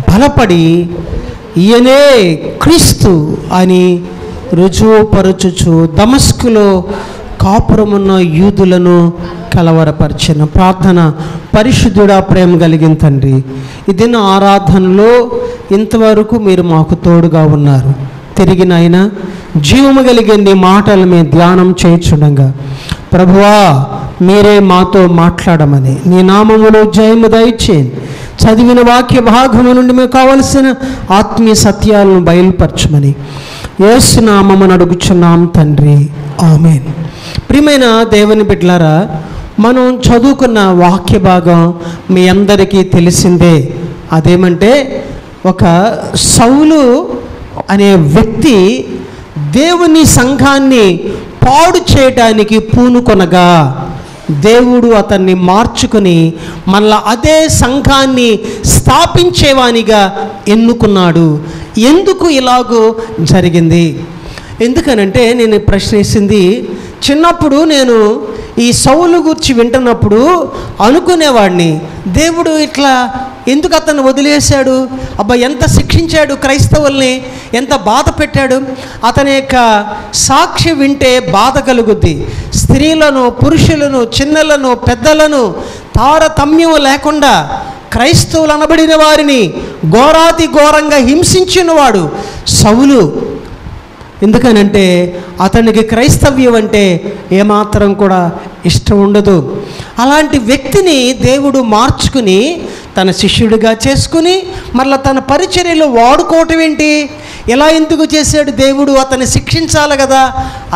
బలపడి ఈయనే క్రీస్తు అని రుజువుపరచుచు దమస్కులో కాపురమున్న యూదులను కలవరపరిచిన ప్రార్థన. పరిశుద్ధుడా, ప్రేమ కలిగిన తండ్రి, ఈ దిన ఆరాధనలో ఇంతవరకు మీరు మాకు తోడుగా ఉన్నారు. తిరిగి నాయన జీవము కలిగిన నీ మాటలు మేము ధ్యానం చేయించుండగా ప్రభువా మీరే మాతో మాట్లాడమని నీ నామములో జయము దయచేయండి. చదివిన వాక్య భాగము నుండి మీకు కావలసిన ఆత్మీయ సత్యాలను బయలుపరచమని యేసు నామమున అడుగుచున్నాం తండ్రి, ఆమేన్. ప్రియమైన దేవుని బిడ్డలారా, మనం చదువుకున్న వాక్య భాగం మీ అందరికీ తెలిసిందే. అదేమంటే, ఒక సౌలు అనే వ్యక్తి దేవుని సంఘాన్ని పాడు చేయడానికి పూనుకొనగా దేవుడు అతన్ని మార్చుకొని మళ్ళా అదే సంఘాన్ని స్థాపించేవానిగా ఎన్నుకున్నాడు. ఎందుకు ఇలాగూ జరిగింది? ఎందుకనంటే, నేను ప్రశ్నిస్తుంది, చిన్నప్పుడు నేను ఈ సౌలు గురించి వింటున్నప్పుడు అనుకునేవాడిని, దేవుడు ఇట్లా ఎందుకు అతన్ని వదిలేశాడు? అబ్బా, ఎంత శిక్షించాడు క్రైస్తవుల్ని, ఎంత బాధ పెట్టాడు. అతని యొక్క సాక్షి వింటే బాధ కలుగుద్ది. స్త్రీలను, పురుషులను, చిన్నలను, పెద్దలను తారతమ్యం లేకుండా క్రైస్తవులు అనబడిన వారిని ఘోరాతి ఘోరంగా హింసించినవాడు సౌలు. ఎందుకనంటే అతనికి క్రైస్తవ్యం అంటే ఏమాత్రం కూడా ఇష్టం ఉండదు. అలాంటి వ్యక్తిని దేవుడు మార్చుకుని తన శిష్యుడిగా చేసుకుని మళ్ళీ తన పరిచర్యలో వాడుకోవటం ఏంటి? ఎలా ఎందుకు చేశాడు దేవుడు? అతన్ని శిక్షించాలి కదా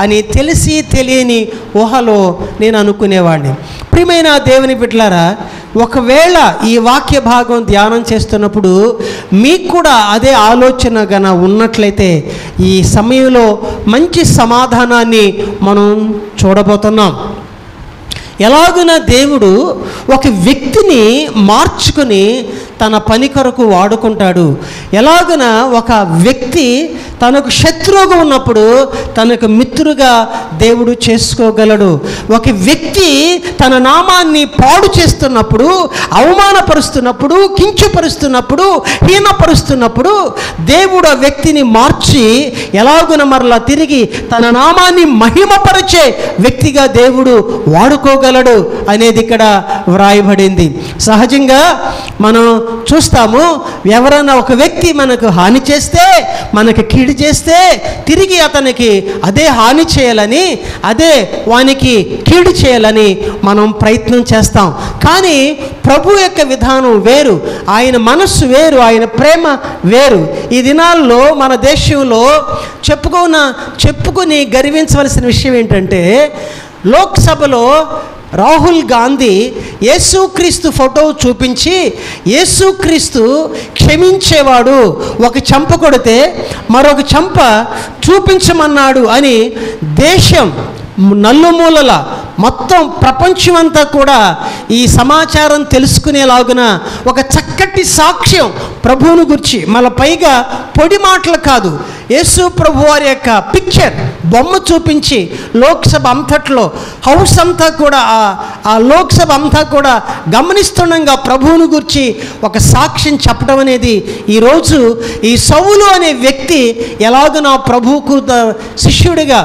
అని తెలిసి తెలియని ఊహలో నేను అనుకునేవాడిని. ప్రియమైన దేవుని బిడ్డలారా, ఒకవేళ ఈ వాక్య భాగం ధ్యానం చేస్తున్నప్పుడు మీకు కూడా అదే ఆలోచన గన ఉన్నట్లయితే ఈ సమయంలో మంచి సమాధానాన్ని మనం చూడబోతున్నాం. ఎలాగున దేవుడు ఒక వ్యక్తిని మార్చుకుని తన పని కొరకు వాడుకుంటాడు. ఎలాగున ఒక వ్యక్తి తనకు శత్రువుగా ఉన్నప్పుడు తనకు మిత్రుగా దేవుడు చేసుకోగలడు. ఒక వ్యక్తి తన నామాన్ని పాడు చేస్తున్నప్పుడు, అవమానపరుస్తున్నప్పుడు, కించపరుస్తున్నప్పుడు, హీనపరుస్తున్నప్పుడు దేవుడు ఆ వ్యక్తిని మార్చి ఎలాగున మరలా తిరిగి తన నామాన్ని మహిమపరిచే వ్యక్తిగా దేవుడు వాడుకోగలడు అనేది ఇక్కడ వ్రాయబడింది. సహజంగా మనం చూస్తాము, ఎవరైనా ఒక వ్యక్తి మనకు హాని చేస్తే, మనకి కీడు చేస్తే తిరిగి అతనికి అదే హాని చేయాలని, అదే వానికి కీడు చేయాలని మనం ప్రయత్నం చేస్తాం. కానీ ప్రభు యొక్క విధానం వేరు, ఆయన మనస్సు వేరు, ఆయన ప్రేమ వేరు. ఈ దినాల్లో మన దేశంలో చెప్పుకొని గర్వించవలసిన విషయం ఏంటంటే, లోక్సభలో రాహుల్ గాంధీ యేసుక్రీస్తు ఫోటో చూపించి యేసుక్రీస్తు క్షమించేవాడు, ఒక చెంప కొడితే మరొక చెంప చూపించమన్నాడు అని దేశం నలుమూలల మొత్తం ప్రపంచమంతా కూడా ఈ సమాచారం తెలుసుకునేలాగున ఒక చక్కటి సాక్ష్యం ప్రభువును గురించి, మళ్ళీ పైగా పొడి మాటలు కాదు, యేసు ప్రభు వారి యొక్క పిక్చర్ బొమ్మ చూపించి లోక్సభ అంతట్లో హౌస్ అంతా కూడా ఆ లోక్సభ అంతా కూడా గమనిస్తుండగా ప్రభువును గురించి ఒక సాక్ష్యం చెప్పడం అనేది ఈరోజు ఈ సౌలు అనే వ్యక్తి ఎలాగో ప్రభువుకు శిష్యుడిగా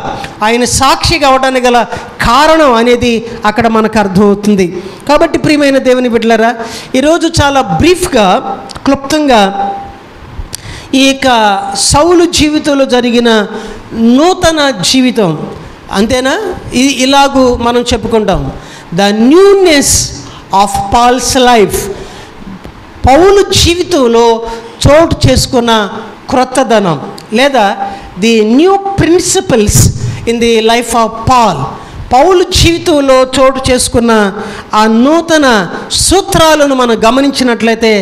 ఆయన సాక్షిగా అవడానికి గల కారణం అనేది అక్కడ మనకు అర్థమవుతుంది. కాబట్టి ప్రియమైన దేవుని బిడ్డలారా, ఈరోజు చాలా బ్రీఫ్గా, క్లుప్తంగా ఈ యొక్క సౌలు జీవితంలో జరిగిన నూతన జీవితం, అంతేనా, ఇలాగూ మనం చెప్పుకుంటాం. The newness of Paul's life, Paulu జీవితంలో చోటు చేసుకున్న క్రొత్తదనం, లేదా the new principles in the life of Paul. Paulu జీవితంలో చోటు చేసుకున్న ఆ నూతన సూత్రాలను మనం గమనించినట్లయితే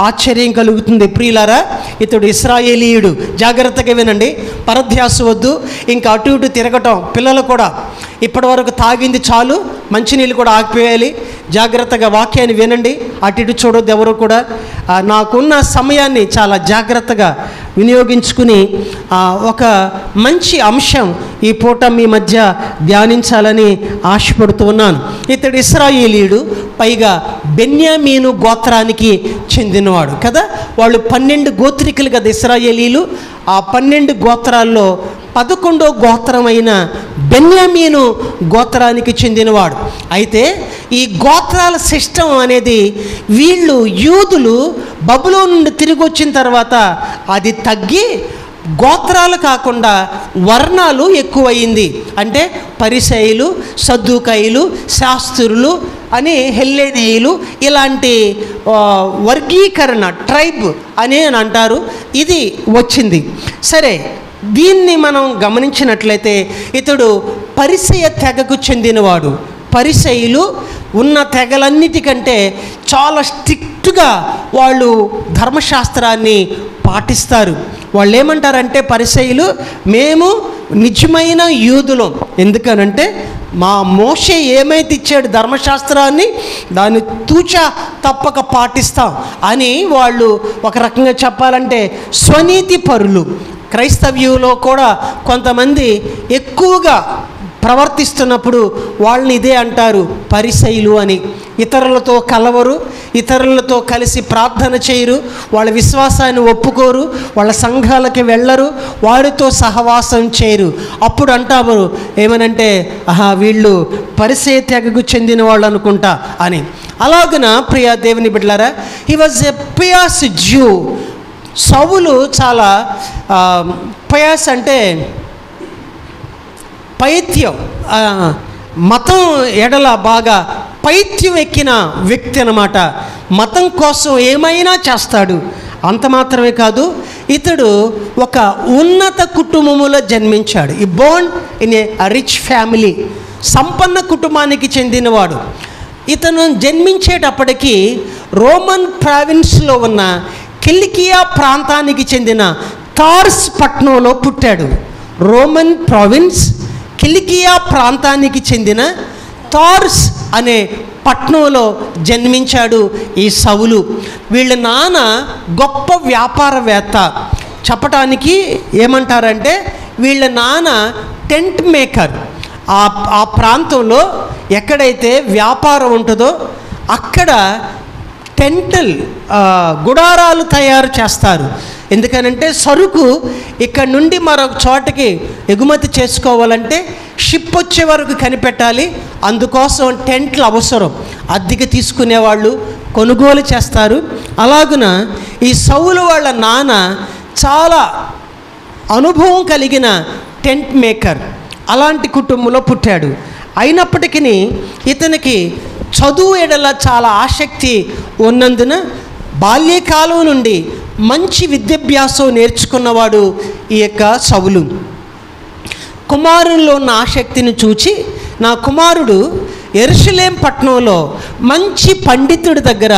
ఆశ్చర్యం కలుగుతుంది. ప్రియులారా, ఇతడు ఇశ్రాయేలీయుడు. జాగ్రత్తగా వినండి, పరధ్యాస వద్దు, ఇంకా అటు ఇటు తిరగటం. పిల్లలు కూడా ఇప్పటి వరకు తాగింది చాలు, మంచినీళ్ళు కూడా ఆగిపోయాలి. జాగ్రత్తగా వాక్యాన్ని వినండి, అటు ఇటు చూడొద్దు ఎవరు కూడా. నాకున్న సమయాన్ని చాలా జాగ్రత్తగా వినియోగించుకుని ఒక మంచి అంశం ఈ పూట మీ మధ్య ధ్యానించాలని ఆశపడుతూ ఉన్నాను. ఇతడు ఇశ్రాయేలీయుడు, పైగా బెన్యామీను గోత్రానికి చెందినవాడు కదా. వాళ్ళు 12 గోత్రికులు కదా ఇశ్రాయేలీలు. ఆ 12 గోత్రాల్లో 11వ గోత్రమైన బెన్యామీను గోత్రానికి చెందినవాడు. అయితే ఈ గోత్రాల సిస్టమ్ అనేది వీళ్ళు యూదులు బబులోను నుండి తిరిగి వచ్చిన తర్వాత అది తగ్గి గోత్రాలు కాకుండా వర్ణాలు ఎక్కువయింది. అంటే పరిసయ్యులు, సద్దూకయ్యులు, శాస్త్రులు అని హెల్లేనీయులు, ఇలాంటి వర్గీకరణ ట్రైబ్ అని అంటారు, ఇది వచ్చింది. సరే, దీన్ని మనం గమనించినట్లయితే ఇతడు పరిసయ్య తెగకు చెందినవాడు. పరిసయ్యులు ఉన్న తెగలన్నిటికంటే చాలా స్ట్రిక్ట్గా వాళ్ళు ధర్మశాస్త్రాన్ని పాటిస్తారు. వాళ్ళు ఏమంటారంటే పరిసయ్యులు, మేము నిజమైన యూదులం, ఎందుకనంటే మా మోషే ఏమైతే ఇచ్చాడు ధర్మశాస్త్రాన్ని దాన్ని తూచా తప్పక పాటిస్తాం అని వాళ్ళు ఒక రకంగా చెప్పాలంటే స్వనీతి పరులు. క్రైస్తవ్యులో కూడా కొంతమంది ఎక్కువగా ప్రవర్తిస్తున్నప్పుడు వాళ్ళని ఇదే అంటారు పరిసయ్యులు అని. ఇతరులతో కలవరు, ఇతరులతో కలిసి ప్రార్థన చేయరు, వాళ్ళ విశ్వాసాన్ని ఒప్పుకోరు, వాళ్ళ సంఘాలకి వెళ్ళరు, వారితో సహవాసం చేయరు. అప్పుడు అంటారు ఏమనంటే వీళ్ళు పరిసయ్య తెగకు చెందిన వాళ్ళు అనుకుంటా అని. అలాగున ప్రియ దేవుని బిడ్డలారా, హీ వాజ్ ఎ పియస్ జ్యూ. సౌలు చాలా పయాస్ అంటే పైత్యం, మతం ఎడల బాగా పైత్యం ఎక్కిన వ్యక్తి అన్నమాట. మతం కోసం ఏమైనా చేస్తాడు. అంత మాత్రమే కాదు, ఇతడు ఒక ఉన్నత కుటుంబములో జన్మించాడు. ఈ Born in a rich family, సంపన్న కుటుంబానికి చెందినవాడు. ఇతను జన్మించేటప్పటికీ రోమన్ ప్రావిన్స్లో ఉన్న కిలికియా ప్రాంతానికి చెందిన తార్స్ పట్టణంలో పుట్టాడు. రోమన్ ప్రావిన్స్ కిలికియా ప్రాంతానికి చెందిన తార్స్ అనే పట్టణంలో జన్మించాడు ఈ సౌలు. వీళ్ళ నాన్న గొప్ప వ్యాపారవేత్త. చెప్పటానికి ఏమంటారంటే వీళ్ళ నాన్న టెంట్ మేకర్. ఆ ప్రాంతంలో ఎక్కడైతే వ్యాపారం ఉంటుందో అక్కడ టెంటల్ గుడారాలు తయారు చేస్తారు. ఎందుకనంటే సరుకు ఇక్కడ నుండి మరొక చోటకి ఎగుమతి చేసుకోవాలంటే షిప్ వచ్చే వరకు కనిపెట్టాలి. అందుకోసం టెంట్లు అవసరం. అద్దెకి తీసుకునేవాళ్ళు కొనుగోలు చేస్తారు. అలాగున ఈ సౌలు వాళ్ళ నాన్న చాలా అనుభవం కలిగిన టెంట్ మేకర్. అలాంటి కుటుంబంలో పుట్టాడు. అయినప్పటికీ ఇతనికి చదువు ఎడల చాలా ఆసక్తి ఉన్నందున బాల్యకాలం నుండి మంచి విద్యాభ్యాసం నేర్చుకున్నవాడు ఈ యొక్క సౌలు. కుమారుల్లో ఉన్న ఆసక్తిని చూచి నా కుమారుడు యెరూషలేం పట్టణంలో మంచి పండితుడి దగ్గర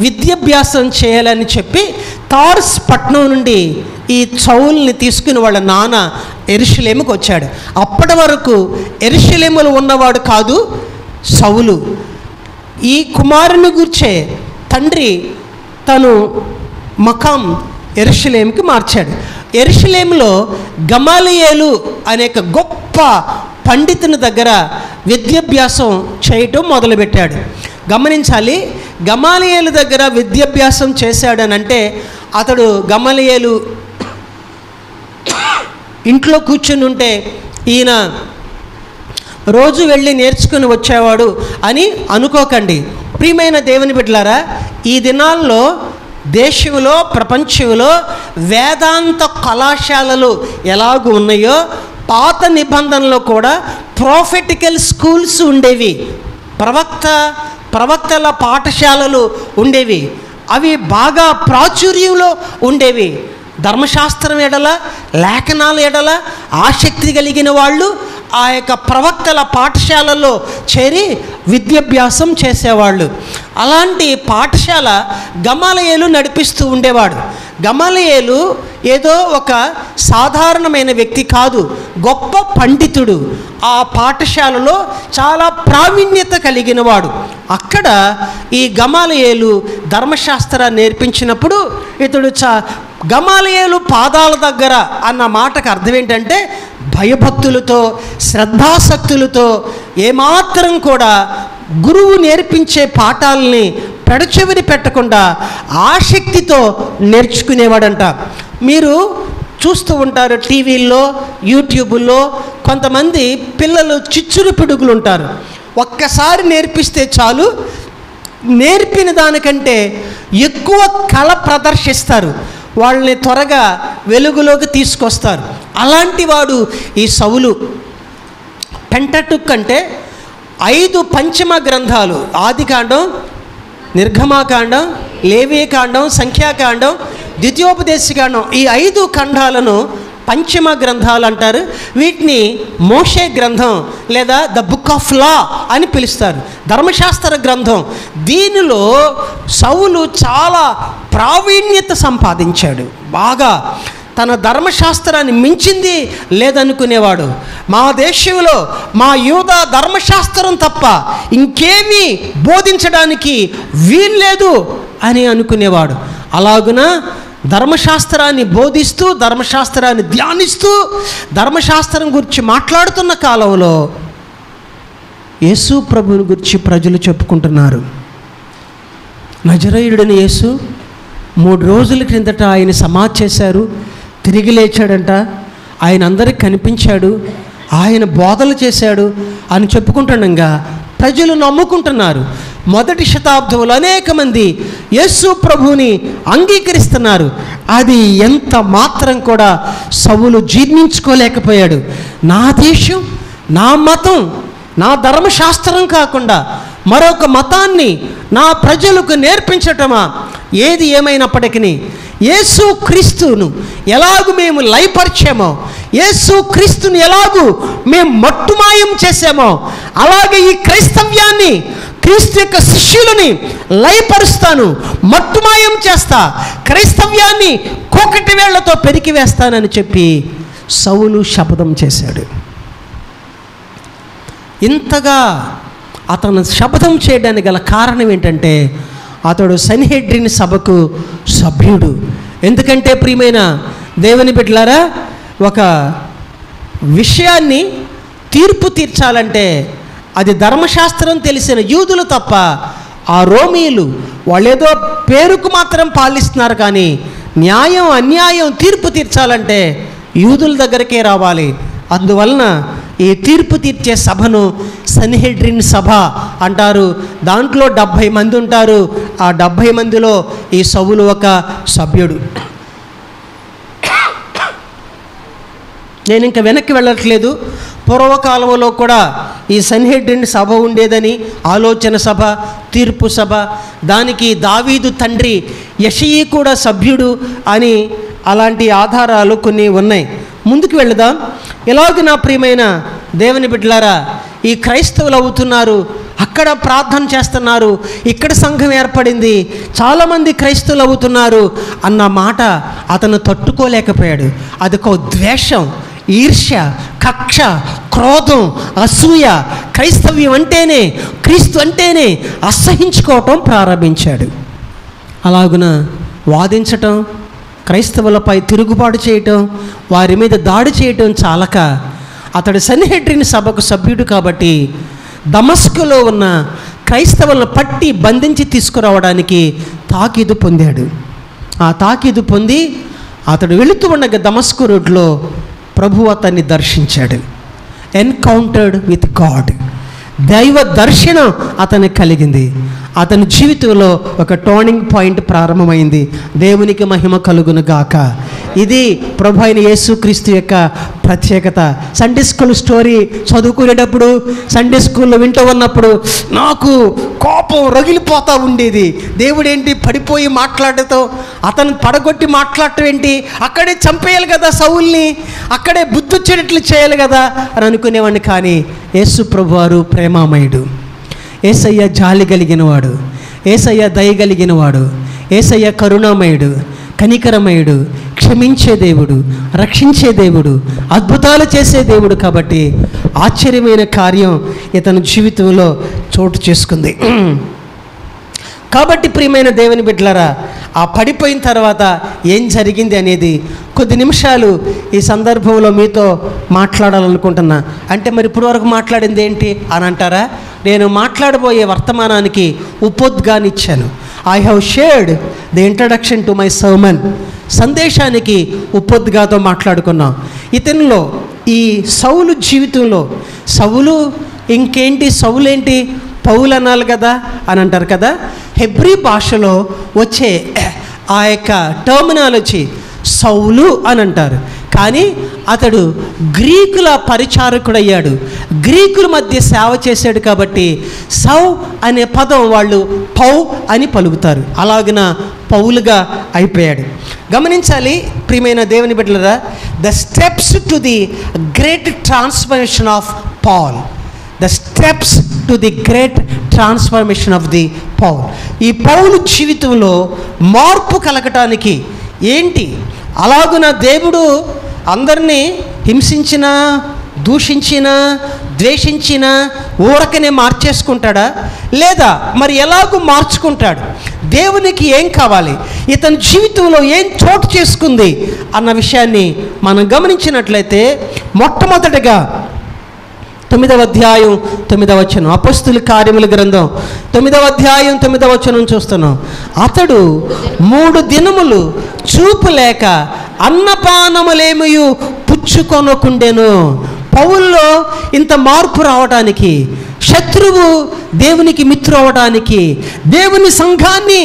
విద్యాభ్యాసం చేయాలని చెప్పి తార్స్ పట్టణం నుండి ఈ సౌలుని తీసుకుని వాళ్ళ నాన్న యెరూషలేముకు వచ్చాడు. అప్పటి వరకు యెరూషలేములో ఉన్నవాడు కాదు సౌలు. ఈ కుమారుని గురించే తండ్రి తను మకాం యెరూషలేంకి మార్చాడు. యెరూషలేంలో గమాలియేలు అనేక గొప్ప పండితుని దగ్గర విద్యాభ్యాసం చేయటం మొదలుపెట్టాడు. గమనించాలి, గమాలియేలు దగ్గర విద్యాభ్యాసం చేశాడనంటే అతడు గమాలియేలు ఇంట్లో కూర్చుని ఉంటే ఈయన రోజు వెళ్ళి నేర్చుకుని వచ్చేవాడు అని అనుకోకండి. ప్రియమైన దేవుని బిడ్డలారా, ఈ దినాల్లో దేశంలో ప్రపంచంలో వేదాంత కళాశాలలు ఎలాగూ ఉన్నాయో పాత నిబంధనలో కూడా ప్రాఫెటికల్ స్కూల్స్ ఉండేవి, ప్రవక్తల పాఠశాలలు ఉండేవి. అవి బాగా ప్రాచుర్యంలో ఉండేవి. ధర్మశాస్త్రం ఎడల లేఖనాల ఎడల ఆసక్తి కలిగిన వాళ్ళు ఆ యొక్క ప్రవక్తల పాఠశాలలో చేరి విద్యాభ్యాసం చేసేవాళ్ళు. అలాంటి పాఠశాల గమాలియేలు నడిపిస్తూ ఉండేవాడు. గమాలియేలు ఏదో ఒక సాధారణమైన వ్యక్తి కాదు, గొప్ప పండితుడు. ఆ పాఠశాలలో చాలా ప్రావీణ్యత కలిగిన వాడు. అక్కడ ఈ గమాలియేలు ధర్మశాస్త్రాన్ని నేర్పించినప్పుడు ఇతడు గమాలియేలు పాదాల దగ్గర అన్న మాటకు అర్థం ఏంటంటే భయభక్తులతో శ్రద్ధాసక్తులతో ఏమాత్రం కూడా గురువు నేర్పించే పాఠాలని పెడచెవిని పెట్టకుండా ఆసక్తితో నేర్చుకునేవాడంట. మీరు చూస్తూ ఉంటారు టీవీల్లో, యూట్యూబుల్లో కొంతమంది పిల్లలు చిచ్చురు పిడుగులు ఉంటారు. ఒక్కసారి నేర్పిస్తే చాలు, నేర్పిన దానికంటే ఎక్కువ కళ ప్రదర్శిస్తారు, వాళ్ళని త్వరగా వెలుగులోకి తీసుకొస్తారు. అలాంటి వాడు ఈ సౌలు. పెంటటుక్ అంటే 5 పంచమ గ్రంథాలు, ఆదికాండం, నిర్గమాకాండం, లేవీకాండం, సంఖ్యాకాండం, ద్వితీయోపదేశకాండం, ఈ 5 ఖండాలను పంచమ గ్రంథాలు అంటారు. వీటిని మోషే గ్రంథం లేదా ద బుక్ ఆఫ్ లా అని పిలుస్తారు, ధర్మశాస్త్ర గ్రంథం. దీనిలో సౌలు చాలా ప్రావీణ్యత సంపాదించాడు. బాగా తన ధర్మశాస్త్రాన్ని మించింది లేదనుకునేవాడు. మా దేశంలో మా యూద ధర్మశాస్త్రం తప్ప ఇంకేమీ బోధించడానికి వీల్లేదు అని అనుకునేవాడు. అలాగున ధర్మశాస్త్రాన్ని బోధిస్తూ, ధర్మశాస్త్రాన్ని ధ్యానిస్తూ, ధర్మశాస్త్రం గురించి మాట్లాడుతున్న కాలంలో యేసు ప్రభువుని గురించి ప్రజలు చెప్పుకుంటున్నారు. నజరేయుడైన యేసు 3 రోజుల క్రిందట ఆయన సమాధి చేశారు, తిరిగి లేచాడంట, ఆయన అందరికి కనిపించాడు, ఆయన బోధలు చేశాడు అని చెప్పుకుంటుండగా ప్రజలు నమ్ముకుంటున్నారు. మొదటి శతాబ్దంలో అనేక మంది యేసు ప్రభువుని అంగీకరిస్తున్నారు. అది ఎంత మాత్రం కూడా సౌలు జీర్ణించుకోలేకపోయాడు. నా దేశం, నా మతం, నా ధర్మశాస్త్రం కాకుండా మరొక మతాన్ని నా ప్రజలకు నేర్పించటమా? ఏది ఏమైనప్పటికీ యేసు క్రీస్తును ఎలాగూ మేము లయపరిచామో, యేసు క్రీస్తును ఎలాగూ మేము మట్టుమాయం చేసామో, అలాగే ఈ క్రైస్తవ్యాన్ని, క్రీస్తు యొక్క శిష్యులని లయపరుస్తాను, మట్టుమాయం చేస్తా, క్రైస్తవ్యాన్ని కోకటి వేళ్లతో పెరికి వేస్తానని చెప్పి సౌలు శపథం చేశాడు. ఇంతగా అతను శపథం చేయడానికి గల కారణం ఏంటంటే అతడు సన్హెడ్రిన్ సభకు సభ్యుడు. ఎందుకంటే ప్రియమైన దేవుని బిడ్డలారా, ఒక విషయాన్ని తీర్పు తీర్చాలంటే అది ధర్మశాస్త్రం తెలిసిన యూదులు తప్ప ఆ రోమీయులు వాళ్ళేదో పేరుకు మాత్రం పాలిస్తున్నారు, కానీ న్యాయం అన్యాయం తీర్పు తీర్చాలంటే యూదుల దగ్గరికే రావాలి. అందువలన ఈ తీర్పు తీర్చే సభను సన్హెడ్రిన్ సభ అంటారు. దాంట్లో 70 మంది ఉంటారు. ఆ 70 మందిలో ఈ సౌలు ఒక సభ్యుడు. నేను ఇంకా వెనక్కి వెళ్ళట్లేదు. పూర్వకాలంలో కూడా ఈ సన్హెడ్రిన్ సభ ఉండేదని, ఆలోచన సభ, తీర్పు సభ, దానికి దావీదు తండ్రి యెషయి కూడా సభ్యుడు అని అలాంటి ఆధారాలు కొన్ని ఉన్నాయి. ముందుకు వెళదాం. ఎలాగ నా ప్రియమైన దేవుని బిడ్డలారా, ఈ క్రైస్తవులు అవుతున్నారు, అక్కడ ప్రార్థన చేస్తున్నారు, ఇక్కడ సంఘం ఏర్పడింది, చాలామంది క్రైస్తవులు అవుతున్నారు అన్న మాట అతను తట్టుకోలేకపోయాడు. అదొక ద్వేషం, ఈర్ష్య, కక్ష, క్రోధం, అసూయ, క్రైస్తవ్యం అంటేనే, క్రీస్తు అంటేనే అసహించుకోవటం ప్రారంభించాడు. అలాగున వాదించటం, క్రైస్తవులపై తిరుగుబాటు చేయటం, వారి మీద దాడి చేయటం చాలక అతడు సన్హెడ్రిన్ సభకు సభ్యుడు కాబట్టి దమస్కులో ఉన్న క్రైస్తవులను పట్టి బంధించి తీసుకురావడానికి తాకీదు పొందాడు. ఆ తాకీదు పొంది అతడు వెళుతూ ఉండగా దమస్కు రోడ్లో ప్రభువు అతన్ని దర్శించాడు. ఎన్కౌంటర్డ్ విత్ గాడ్, దైవ దర్శనం అతనికి కలిగింది. అతని జీవితంలో ఒక టర్నింగ్ పాయింట్ ప్రారంభమైంది. దేవునికి మహిమ కలుగును గాక. ఇది ప్రభు అయిన యేసుక్రీస్తు యొక్క ప్రత్యేకత. సండే స్కూల్ స్టోరీ చదువుకునేటప్పుడు, సండే స్కూల్లో వింటూ ఉన్నప్పుడు నాకు కోపం రగిలిపోతూ ఉండేది. దేవుడేంటి పడిపోయి మాట్లాడటం, అతను పడగొట్టి మాట్లాడటం ఏంటి, అక్కడే చంపేయాలి కదా సౌల్ని, అక్కడే బుద్ధి వచ్చేటట్లు చేయాలి కదా అని అనుకునేవాడిని. కానీ యేసు ప్రభువారు ప్రేమామయుడు, యేసయ్య జాలి కలిగినవాడు, యేసయ్య దయ కలిగినవాడు, యేసయ్య కరుణామయుడు, కనికరమయుడు, క్షమించే దేవుడు, రక్షించే దేవుడు, అద్భుతాలు చేసే దేవుడు. కాబట్టి ఆశ్చర్యమైన కార్యం ఇతని జీవితంలో చోటు చేసుకుంది. కాబట్టి ప్రియమైన దేవుని బిడ్డలారా, ఆ పడిపోయిన తర్వాత ఏం జరిగింది అనేది కొద్ది నిమిషాలు ఈ సందర్భంలో మీతో మాట్లాడాలనుకుంటున్నా. అంటే మరి ఇప్పటి వరకు మాట్లాడింది ఏంటి అని అంటారా? నేను మాట్లాడబోయే వర్తమానానికి ఉపోద్ఘానిచ్చాను. I have shared the introduction to my sermon. సందేశానికి ఉపోద్ఘాతో మాట్లాడుకున్నాం. ఇతనిలో ఈ సౌలు జీవితంలో, సౌలు ఇంకేంటి, సౌలేంటి, పౌలు అనాలి కదా అని అంటారు కదా. హెబ్రీ భాషలో వచ్చే ఆ యొక్క టర్మినాలజీ సౌలు అని అంటారు. కానీ అతడు గ్రీకుల పరిచారకుడయ్యాడు, గ్రీకుల మధ్య సేవ చేశాడు. కాబట్టి సౌ అనే పదం వాళ్ళు పౌ అని పలుకుతారు. అలాగిన పౌలుగా అయిపోయాడు. గమనించాలి ప్రియమైన దేవుని బిడ్డలారా, the steps to the great transformation of Paul. The steps to the great transformation of the Paul. ఈ పౌలు జీవితంలో మార్పు కలగటానికి ఏంటి? అలాగున దేవుడు అందరినీ హింసించినా, దూషించినా, ద్వేషించినా ఊరకనే మార్చేసుకుంటాడా? లేదా మరి ఎలాగూ మార్చుకుంటాడు? దేవునికి ఏం కావాలి, ఇతని జీవితంలో ఏం చోటు చేసుకుంది అన్న విషయాన్ని మనం గమనించినట్లయితే, మొట్టమొదటిగా 9వ అధ్యాయం 9వ వచనం, అపొస్తలుల కార్యముల గ్రంథం 9వ అధ్యాయం 9వ వచనం చూస్తున్నాం. అతడు 3 దినములు చూపు లేక అన్నపానములేమియు పుచ్చుకొనకుండెను. పౌల్లో ఇంత మార్పు రావడానికి, శత్రువు దేవునికి మిత్రు అవడానికి, దేవుని సంఘాన్ని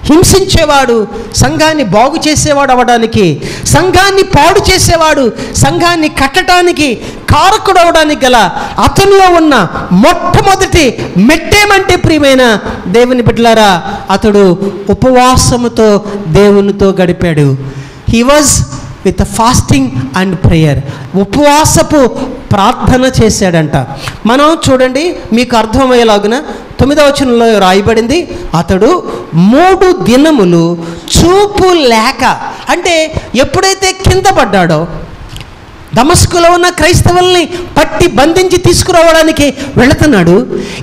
హింసించేవాడు సంఘాన్ని బాగు చేసేవాడు అవడానికి, సంఘాన్ని పాడు చేసేవాడు సంఘాన్ని కట్టడానికి కారకుడు అవడానికి గల అతనిలో ఉన్న మొట్టమొదటి మెట్టేమంటే ప్రియమైన దేవుని బిడ్డలారా, అతడు ఉపవాసముతో దేవునితో గడిపాడు. He was with fasting and prayer. ఉపవాసపు ప్రార్థన చేశాడంట. మనం చూడండి, మీకు అర్థమయ్యేలాగున 9వ వచనంలో రాయబడింది, అతడు 3 దినములు చూపు లేక. అంటే ఎప్పుడైతే కింద పడ్డాడో, దమస్కులో ఉన్న క్రైస్తవుల్ని పట్టి బంధించి తీసుకురావడానికి వెళుతున్నాడు.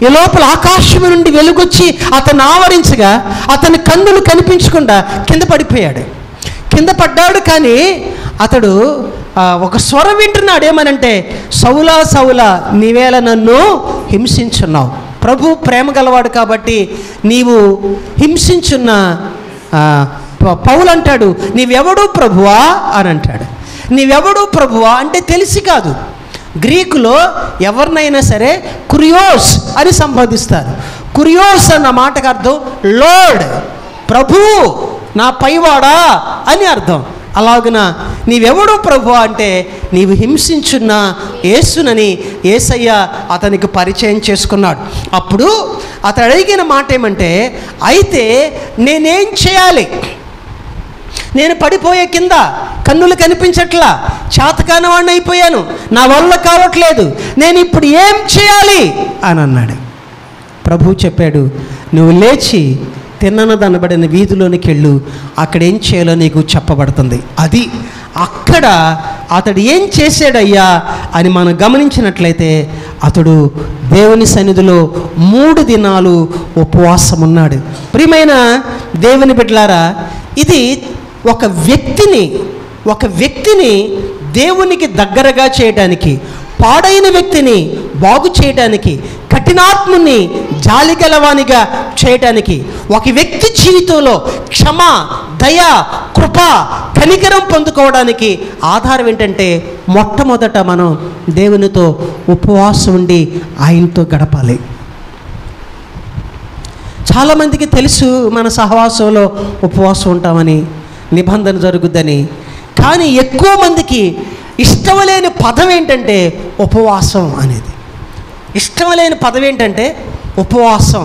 ఈ లోపల ఆకాశం నుండి వెలుగొచ్చి అతను ఆవరించగా అతని కన్నులు కనిపించకుండా కింద పడిపోయాడు. కింద పడ్డాడు. కానీ అతడు ఒక స్వరం వింటున్నాడు. ఏమనంటే, సౌలా సౌలా నీవేళ నన్ను హింసించున్నావు. ప్రభు ప్రేమ గలవాడు కాబట్టి నీవు హింసించున్న పౌలు అంటాడు, నీవెవడు ప్రభువా అని అంటాడు. నీవెవడు ప్రభువా అంటే తెలిసి కాదు. గ్రీకులో ఎవరినైనా సరే కురియోస్ అని సంబోధిస్తారు. కురియోస్ అన్న మాటకు అర్థం లార్డ్, ప్రభు, నా పైవాడా అని అర్థం. అలాగున నీవెవడో ప్రభు అంటే నీవు హింసించున్న యేసునని యేసయ్య అతనికి పరిచయం చేసుకున్నాడు. అప్పుడు అతడు అడిగిన మాట ఏమంటే, అయితే నేనేం చేయాలి? నేను పడిపోయే కింద, కన్నులు కనిపించట్లా, చేతకాని వాడిని అయిపోయాను, నా వల్ల కావట్లేదు, నేను ఇప్పుడు ఏం చేయాలి అని అన్నాడు. ప్రభు చెప్పాడు, నువ్వు లేచి తిన్ననదనబడిన వీధిలోనికి వెళ్ళు, అక్కడ ఏం చేయాలో నీకు చెప్పబడుతుంది. అది అక్కడ అతడు ఏం చేశాడయ్యా అని మనం గమనించినట్లయితే, అతడు దేవుని సన్నిధిలో 3 దినాలు ఉపవాసం ఉన్నాడు. ప్రియమైన దేవుని బిడ్డలారా, ఇది ఒక వ్యక్తిని దేవునికి దగ్గరగా చేయడానికి, పాడైన వ్యక్తిని బాగు చేయడానికి, కఠినాత్ముని జాలిగలవానిగా చేయడానికి, ఒక వ్యక్తి జీవితంలో క్షమ, దయ, కృప, కనికరం పొందుకోవడానికి ఆధారం ఏంటంటే, మొట్టమొదట మనం దేవునితో ఉపవాసం ఉండి ఆయనతో గడపాలి. చాలామందికి తెలుసు మన సహవాసంలో ఉపవాసం ఉంటామని, నిబంధన జరుగుద్దని. కానీ ఎక్కువ మందికి ఇష్టం లేని పదం ఏంటంటే ఉపవాసం అనేది. ఇష్టం లేని పదం ఏంటంటే ఉపవాసం.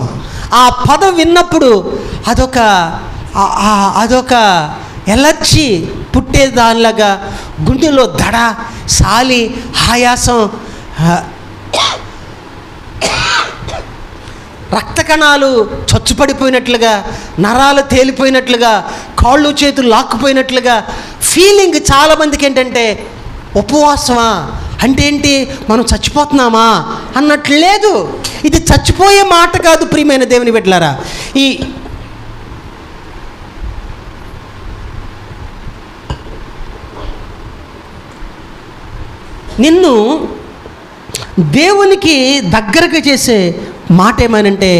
ఆ పదం విన్నప్పుడు అదొక ఎలర్జీ పుట్టే దానిలాగా, గుండెలో దడ, సాలి, ఆయాసం, రక్త కణాలు చచ్చుపడిపోయినట్లుగా, నరాలు తేలిపోయినట్లుగా, కాళ్ళు చేతులు లాక్కుపోయినట్లుగా ఫీలింగ్ చాలామందికి ఏంటంటే, ఉపవాసమా అంటే ఏంటి, మనం చచ్చిపోతున్నామా అన్నట్లు లేదు. ఇది చచ్చిపోయే మాట కాదు ప్రియమైన దేవుని బిడ్డలారా. నిన్ను దేవునికి దగ్గరగా చేసే మాట ఏమనంటే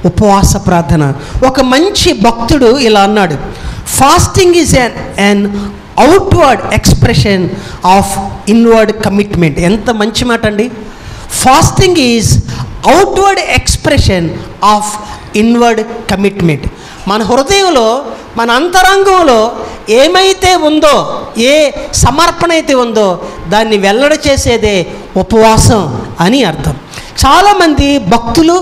ఉపవాస ప్రార్థన. ఒక మంచి భక్తుడు ఇలా అన్నాడు, fasting is an outward expression of inward commitment. ఎంత మంచి మాట అండి. Fasting is outward expression of inward commitment. మన హృదయంలో, మన అంతరంగంలో ఏమైతే ఉందో, ఏ సమర్పణ అయితే ఉందో దాన్ని వెల్లడి చేసేదే ఉపవాసం అని అర్థం. చాలామంది భక్తులు,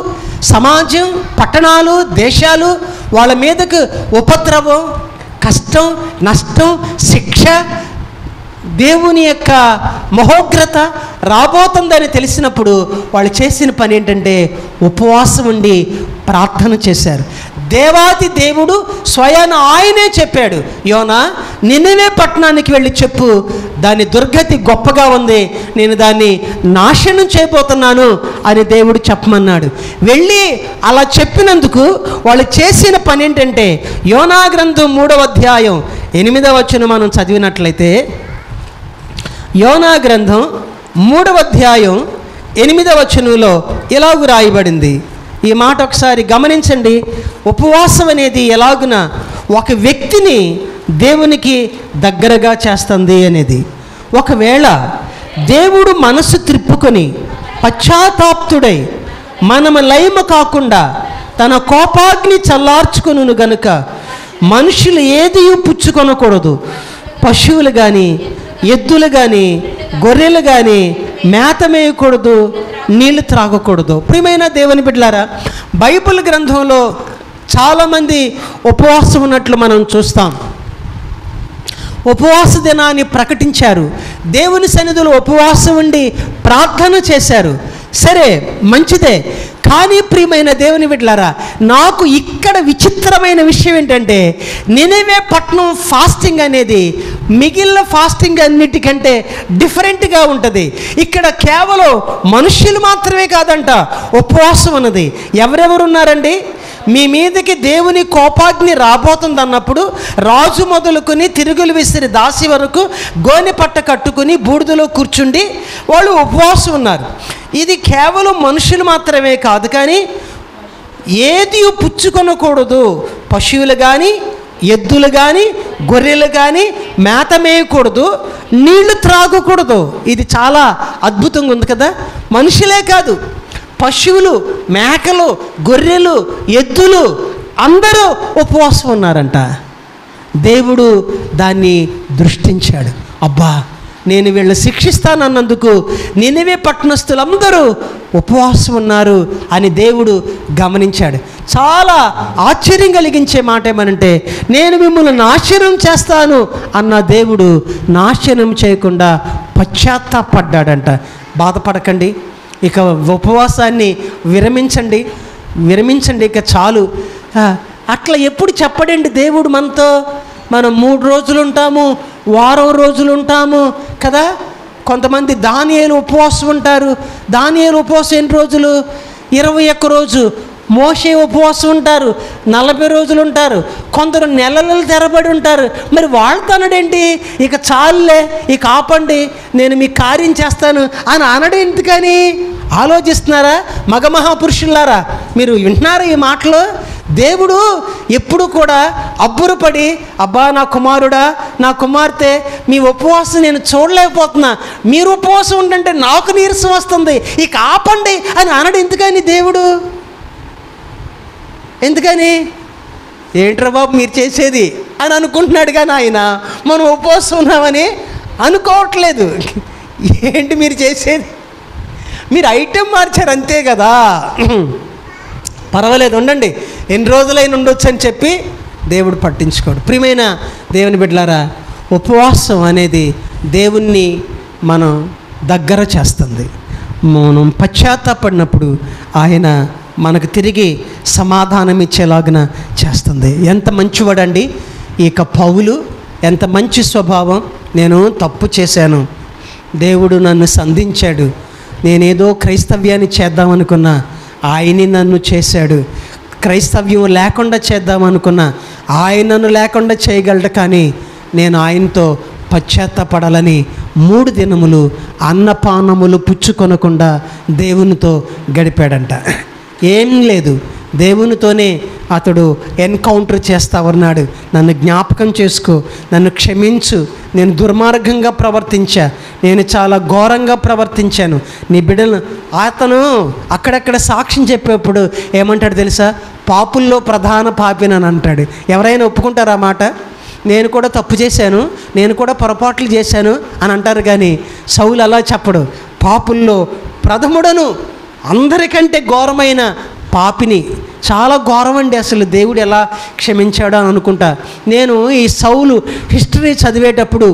సమాజం, పట్టణాలు, దేశాలు వాళ్ళ మీదకు ఉపద్రవం, కష్టం, నష్టం, శిక్ష, దేవుని యొక్క మహోగ్రత రాబోతుందని తెలిసినప్పుడు వాళ్ళు చేసిన పని ఏంటంటే ఉపవాసం ఉండి ప్రార్థన చేశారు. దేవాది దేవుడు స్వయాన ఆయనే చెప్పాడు, యోనా నినివే పట్టణానికి వెళ్ళి చెప్పు, దాని దుర్గతి గొప్పగా ఉంది, నేను దాన్ని నాశనం చేయబోతున్నాను అని దేవుడు చెప్పమన్నాడు. వెళ్ళి అలా చెప్పినందుకు వాళ్ళు చేసిన పని ఏంటంటే, యోనా గ్రంథం 3వ అధ్యాయం 8వ వచనం మనం చదివినట్లయితే, యోనా గ్రంథం 3వ అధ్యాయం 8వ వచనంలో ఇలాగు రాయబడింది. ఈ మాట ఒకసారి గమనించండి. ఉపవాసం అనేది ఎలాగున ఒక వ్యక్తిని దేవునికి దగ్గరగా చేస్తుంది అనేది. ఒకవేళ దేవుడు మనసు త్రిప్పుకొని పశ్చాత్తాప్తుడై మనము లయము కాకుండా తన కోపాగ్ని చల్లార్చుకొనును గనుక మనుషులు ఏది పుచ్చుకొనకూడదు. పశువులు కానీ, ఎద్దులు కానీ, గొర్రెలు కానీ మేత మేయకూడదు, నీళ్లు త్రాగకూడదు. ప్రియమైన దేవుని బిడ్డలారా, బైబిల్ గ్రంథంలో చాలామంది ఉపవాసం ఉన్నట్లు మనం చూస్తాం. ఉపవాస దినాన్ని ప్రకటించారు, దేవుని సన్నిధిలో ఉపవాసం ఉండి ప్రార్థన చేశారు. సరే, మంచిదే. కానీ ప్రియమైన దేవుని బిడ్డలారా, నాకు ఇక్కడ విచిత్రమైన విషయం ఏంటంటే, నినివే పట్టణం ఫాస్టింగ్ అనేది మిగిలిన ఫాస్టింగ్ అన్నిటికంటే డిఫరెంట్గా ఉంటుంది. ఇక్కడ కేవలం మనుష్యులు మాత్రమే కాదంట ఉపవాసం అన్నది. ఎవరెవరు ఉన్నారండి? మీ మీదకి దేవుని కోపాగ్ని రాబోతుంది అన్నప్పుడు రాజు మొదలుకొని తిరుగులు విసిరి దాసి వరకు గోనె పట్ట కట్టుకుని బూడిదలో కూర్చుండి వాళ్ళు ఉపవాసం ఉన్నారు. ఇది కేవలం మనుషులు మాత్రమే కాదు, కానీ ఏది పుచ్చుకొనకూడదు. పశువులు కానీ, ఎద్దులు కానీ, గొర్రెలు కానీ మేత మేయకూడదు, నీళ్లు త్రాగకూడదు. ఇది చాలా అద్భుతంగా ఉంది కదా. మనుషులే కాదు, పశువులు, మేకలు, గొర్రెలు, ఎద్దులు అందరూ ఉపవాసం ఉన్నారంట. దేవుడు దాన్ని దృష్టించాడు. అబ్బా, నేను వీళ్ళని శిక్షిస్తానన్నందుకు నినివే పట్టణస్థులందరూ ఉపవాసం ఉన్నారు అని దేవుడు గమనించాడు. చాలా ఆశ్చర్యం కలిగించే మాట ఏమనంటే, నేను మిమ్మల్ని నాశనం చేస్తాను అన్న దేవుడు నాశనం చేయకుండా పశ్చాత్తాపడ్డాడంట. బాధపడకండి, ఇక ఉపవాసాన్ని విరమించండి, ఇక చాలు. అట్లా ఎప్పుడు చెప్పడండి దేవుడు మనతో. మనం 3 రోజులు ఉంటాము, వారం రోజులు ఉంటాము కదా. కొంతమంది దానియేలు ఉపవాసం ఉంటారు. దానియేలు ఉపవాసం ఎన్ని రోజులు? 21 రోజు. మోషే ఉపవాసం ఉంటారు, 40 రోజులు ఉంటారు. కొందరు నెలలు తెరబడి ఉంటారు. మరి వాళ్ళతో అనడేంటి, ఇక చాలులే, ఇక ఆపండి, నేను మీ కార్యం చేస్తాను అని అనడేంటి? కానీ ఆలోచిస్తున్నారా మగమహాపురుషులారా? మీరు వింటున్నారా ఈ మాటలు? దేవుడు ఎప్పుడు కూడా అబ్బురపడి, అబ్బా నా కుమారుడా, నా కుమార్తె, మీ ఉపవాసం నేను చూడలేకపోతున్నా, మీరు ఉపవాసం ఉంటుంటే నాకు నీరసం వస్తుంది, ఇక ఆపండి అని అనడు. ఎందుకని దేవుడు? ఎందుకని? ఏంట్రా బాబు మీరు చేసేది అని అనుకుంటున్నాడు. కానీ ఆయన మనం ఉపవాసం ఉన్నామని అనుకోవట్లేదు. ఏంటి మీరు చేసేది? మీరు ఐటెం మార్చారు అంతే కదా. పర్వాలేదు, ఉండండి, ఎన్ని రోజులైనా ఉండొచ్చు అని చెప్పి దేవుడు పట్టించుకోడు. ప్రియమైన దేవుని బిడ్డలారా, ఉపవాసం అనేది దేవుణ్ణి మనం దగ్గర చేస్తుంది. మనం పశ్చాత్తాపడినప్పుడు ఆయన మనకు తిరిగి సమాధానం ఇచ్చేలాగా చేస్తుంది. ఎంత మంచివాడండి ఇక పౌలు, ఎంత మంచి స్వభావం. నేను తప్పు చేశాను, దేవుడు నన్ను సంధించాడు, నేనేదో క్రైస్తవ్యాన్ని చేద్దామనుకున్నా, ఆయన్ని నన్ను చేశాడు. క్రైస్తవ్యం లేకుండా చేద్దామనుకున్నా, ఆయనను లేకుండా చేయగలడు, కానీ నేను ఆయనతో పశ్చాత్తపడాలని 3 దినములు అన్నపానములు పుచ్చుకొనకుండా దేవునితో గడిపాడంట. ఏం లేదు, దేవునితోనే అతడు ఎన్కౌంటర్ చేస్తా ఉన్నాడు. నన్ను జ్ఞాపకం చేసుకో, నన్ను క్షమించు, నేను దుర్మార్గంగా ప్రవర్తించా, నేను చాలా ఘోరంగా ప్రవర్తించాను, నీ బిడ్డలను. అతను అక్కడక్కడ సాక్ష్యం చెప్పేప్పుడు ఏమంటాడు తెలుసా? పాపుల్లో ప్రధాన పాపినని అంటాడు. ఎవరైనా ఒప్పుకుంటారా మాట? నేను కూడా తప్పు చేశాను, నేను కూడా పొరపాట్లు చేశాను అని అంటారు. కానీ సౌలు అలా చెప్పడు. పాపుల్లో ప్రథముడను, అందరికంటే ఘోరమైన పాపిని. చాలా ఘోరం అండి. అసలు దేవుడు ఎలా క్షమించాడో అని అనుకుంటా. నేను ఈ సౌలు హిస్టరీ చదివేటప్పుడు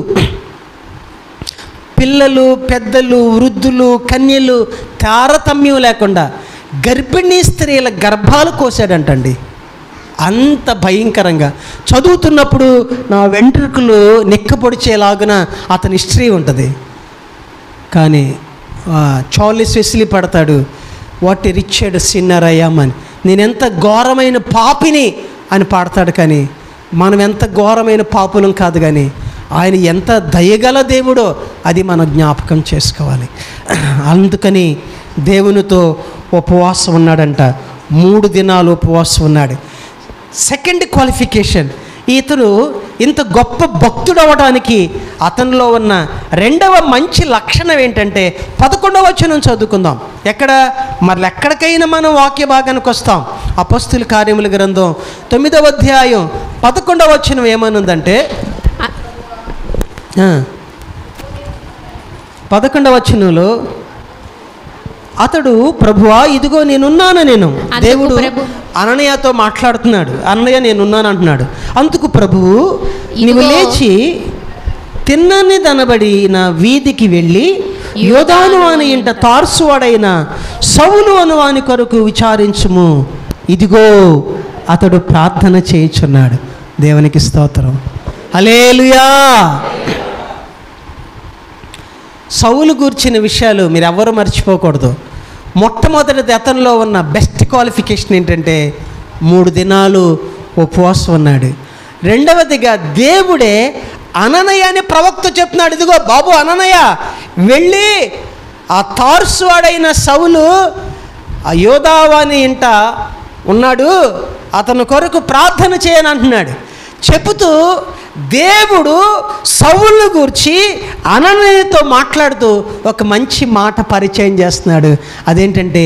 పిల్లలు, పెద్దలు, వృద్ధులు, కన్యలు తారతమ్యం లేకుండా గర్భిణీ స్త్రీల గర్భాలు కోసాడంటండి. అంత భయంకరంగా చదువుతున్నప్పుడు నా వెంట్రుకలు నిక్కపొడిచేలాగున అతని హిస్టరీ ఉంటుంది. కానీ చార్లెస్ వెస్లీ పడతాడు, what a రిచెడ్ sinner I am అని. నేనెంత ఘోరమైన పాపిని అని పాడతాడు. కానీ మనం ఎంత ఘోరమైన పాపులం కాదు, కానీ ఆయన ఎంత దయగల దేవుడో అది మనం జ్ఞాపకం చేసుకోవాలి. అందుకని దేవునితో ఉపవాసం ఉన్నాడంట. 3 దినాలు ఉపవాసం ఉన్నాడు. సెకండ్ క్వాలిఫికేషన్, ఇతను ఇంత గొప్ప భక్తుడు అవ్వడానికి అతనిలో ఉన్న రెండవ మంచి లక్షణం ఏంటంటే 11వ వచనం చదువుకుందాం. మరల ఎక్కడికైనా మనం వాక్య భాగానికి వస్తాం. అపొస్తలుల కార్యముల గ్రంథం 9వ అధ్యాయం 11వ వచనం ఏమనుందంటే, 11వ వచనంలో అతడు, ప్రభువా ఇదిగో నేనున్నాను. దేవుడు అననీయతో మాట్లాడుతున్నాడు. అననీయ నేనున్నాను అంటున్నాడు. అందుకు ప్రభువు, నీవు లేచి తిన్నని దనబడిన వీధికి వెళ్ళి యోదాను అని ఇంట తార్సువాడైన సౌలు అనువాని కొరకు విచారించుము. ఇదిగో అతడు ప్రార్థన చేయుచున్నాడు. దేవునికి స్తోత్రం, హల్లెలూయా. సౌలు గూర్చిన విషయాలు మీరు ఎవ్వరూ మర్చిపోకూడదు. మొట్టమొదటిది అతనిలో ఉన్న బెస్ట్ క్వాలిఫికేషన్ ఏంటంటే 3 దినాలు ఉపవాసం ఉన్నాడు. రెండవదిగా దేవుడే అననయ అనే ప్రవక్త చెప్తున్నాడు, ఇదిగో బాబు అననయ వెళ్ళి ఆ తార్సువాడైన సౌలు ఆ యోదావాని ఇంట ఉన్నాడు, అతని కొరకు ప్రార్థన చేయని అంటున్నాడు. చెబుతూ దేవుడు సౌలును గూర్చి అననీయతో మాట్లాడుతూ ఒక మంచి మాట పరిచయం చేస్తున్నాడు. అదేంటంటే,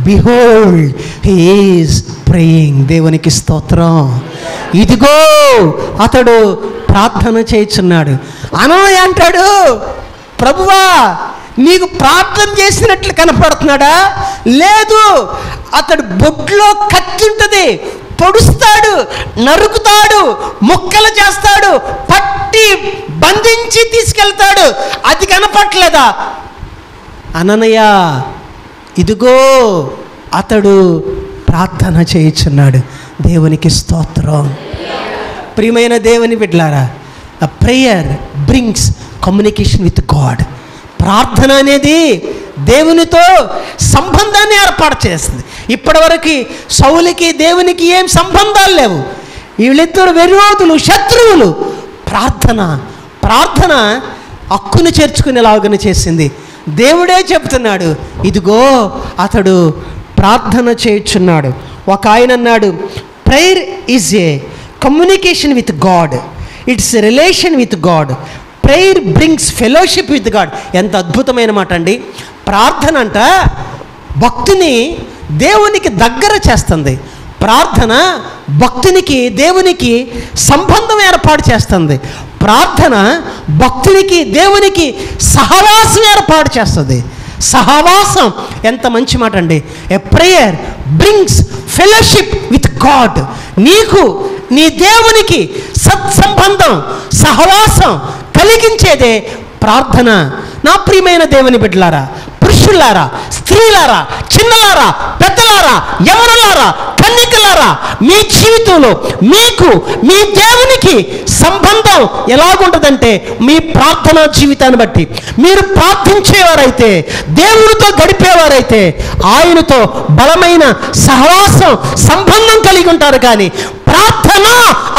బిహోల్డ్ హి ఈజ్ ప్రేయింగ్. దేవునికి స్తోత్రం. ఇదిగో అతడు ప్రార్థన చేయుచున్నాడు. అననీయ అంటాడు, ప్రభువా నీకు ప్రార్థన చేసినట్లు కనపడుతున్నాడా? లేదు, అతడు బొడ్లో కత్తి ఉంటుంది, పొడుస్తాడు, నరుకుతాడు, ముక్కలు చేస్తాడు, పట్టి బంధించి తీసుకెళ్తాడు, అది కనపట్లేదా? అననయ ఇదిగో అతడు ప్రార్థన చేయుచున్నాడు. దేవునికి స్తోత్రం. ప్రియమైన దేవుని బిడ్డలారా, a prayer brings communication with God. ప్రార్థన అనేది దేవునితో సంబంధాన్ని ఏర్పాటు చేస్తుంది. ఇప్పటివరకు సౌలుకి దేవునికి ఏం సంబంధాలు లేవు. వీళ్ళిద్దరు విరోధులు, శత్రువులు. ప్రార్థన హక్కును చేర్చుకునేలాగా చేసింది. దేవుడే చెప్తున్నాడు, ఇదిగో అతడు ప్రార్థన చేయుచున్నాడు. ఒక ఆయన అన్నాడు, prayer is a communication with God, it's relation with God. Prayer brings fellowship with God. ఎంత అద్భుతమైన మాట అండి. ప్రార్థన అంట భక్తుని దేవునికి దగ్గర చేస్తుంది. ప్రార్థన భక్తునికి దేవునికి సంబంధం ఏర్పాటు చేస్తుంది. ప్రార్థన భక్తునికి దేవునికి సహవాసం ఏర్పాటు చేస్తుంది. సహవాసం ఎంత మంచి మాట అండి. A prayer brings fellowship with God. నీకు నీ దేవునికి సత్సంబంధం, సహవాసం కలిగించేదే ప్రార్థన. నా ప్రియమైన దేవుని బిడ్డలారా, పురుషులారా, స్త్రీలారా, చిన్నలారా, పెద్దలారా, యవనులారా, కన్యకలారా, మీ జీవితంలో మీకు మీ దేవునికి సంబంధం ఎలాగుంటుందంటే మీ ప్రార్థనా జీవితాన్ని బట్టి. మీరు ప్రార్థించేవారైతే, దేవునితో గడిపేవారైతే ఆయనతో బలమైన సహవాసం, సంబంధం కలిగి ఉంటారు. కానీ ప్రార్థన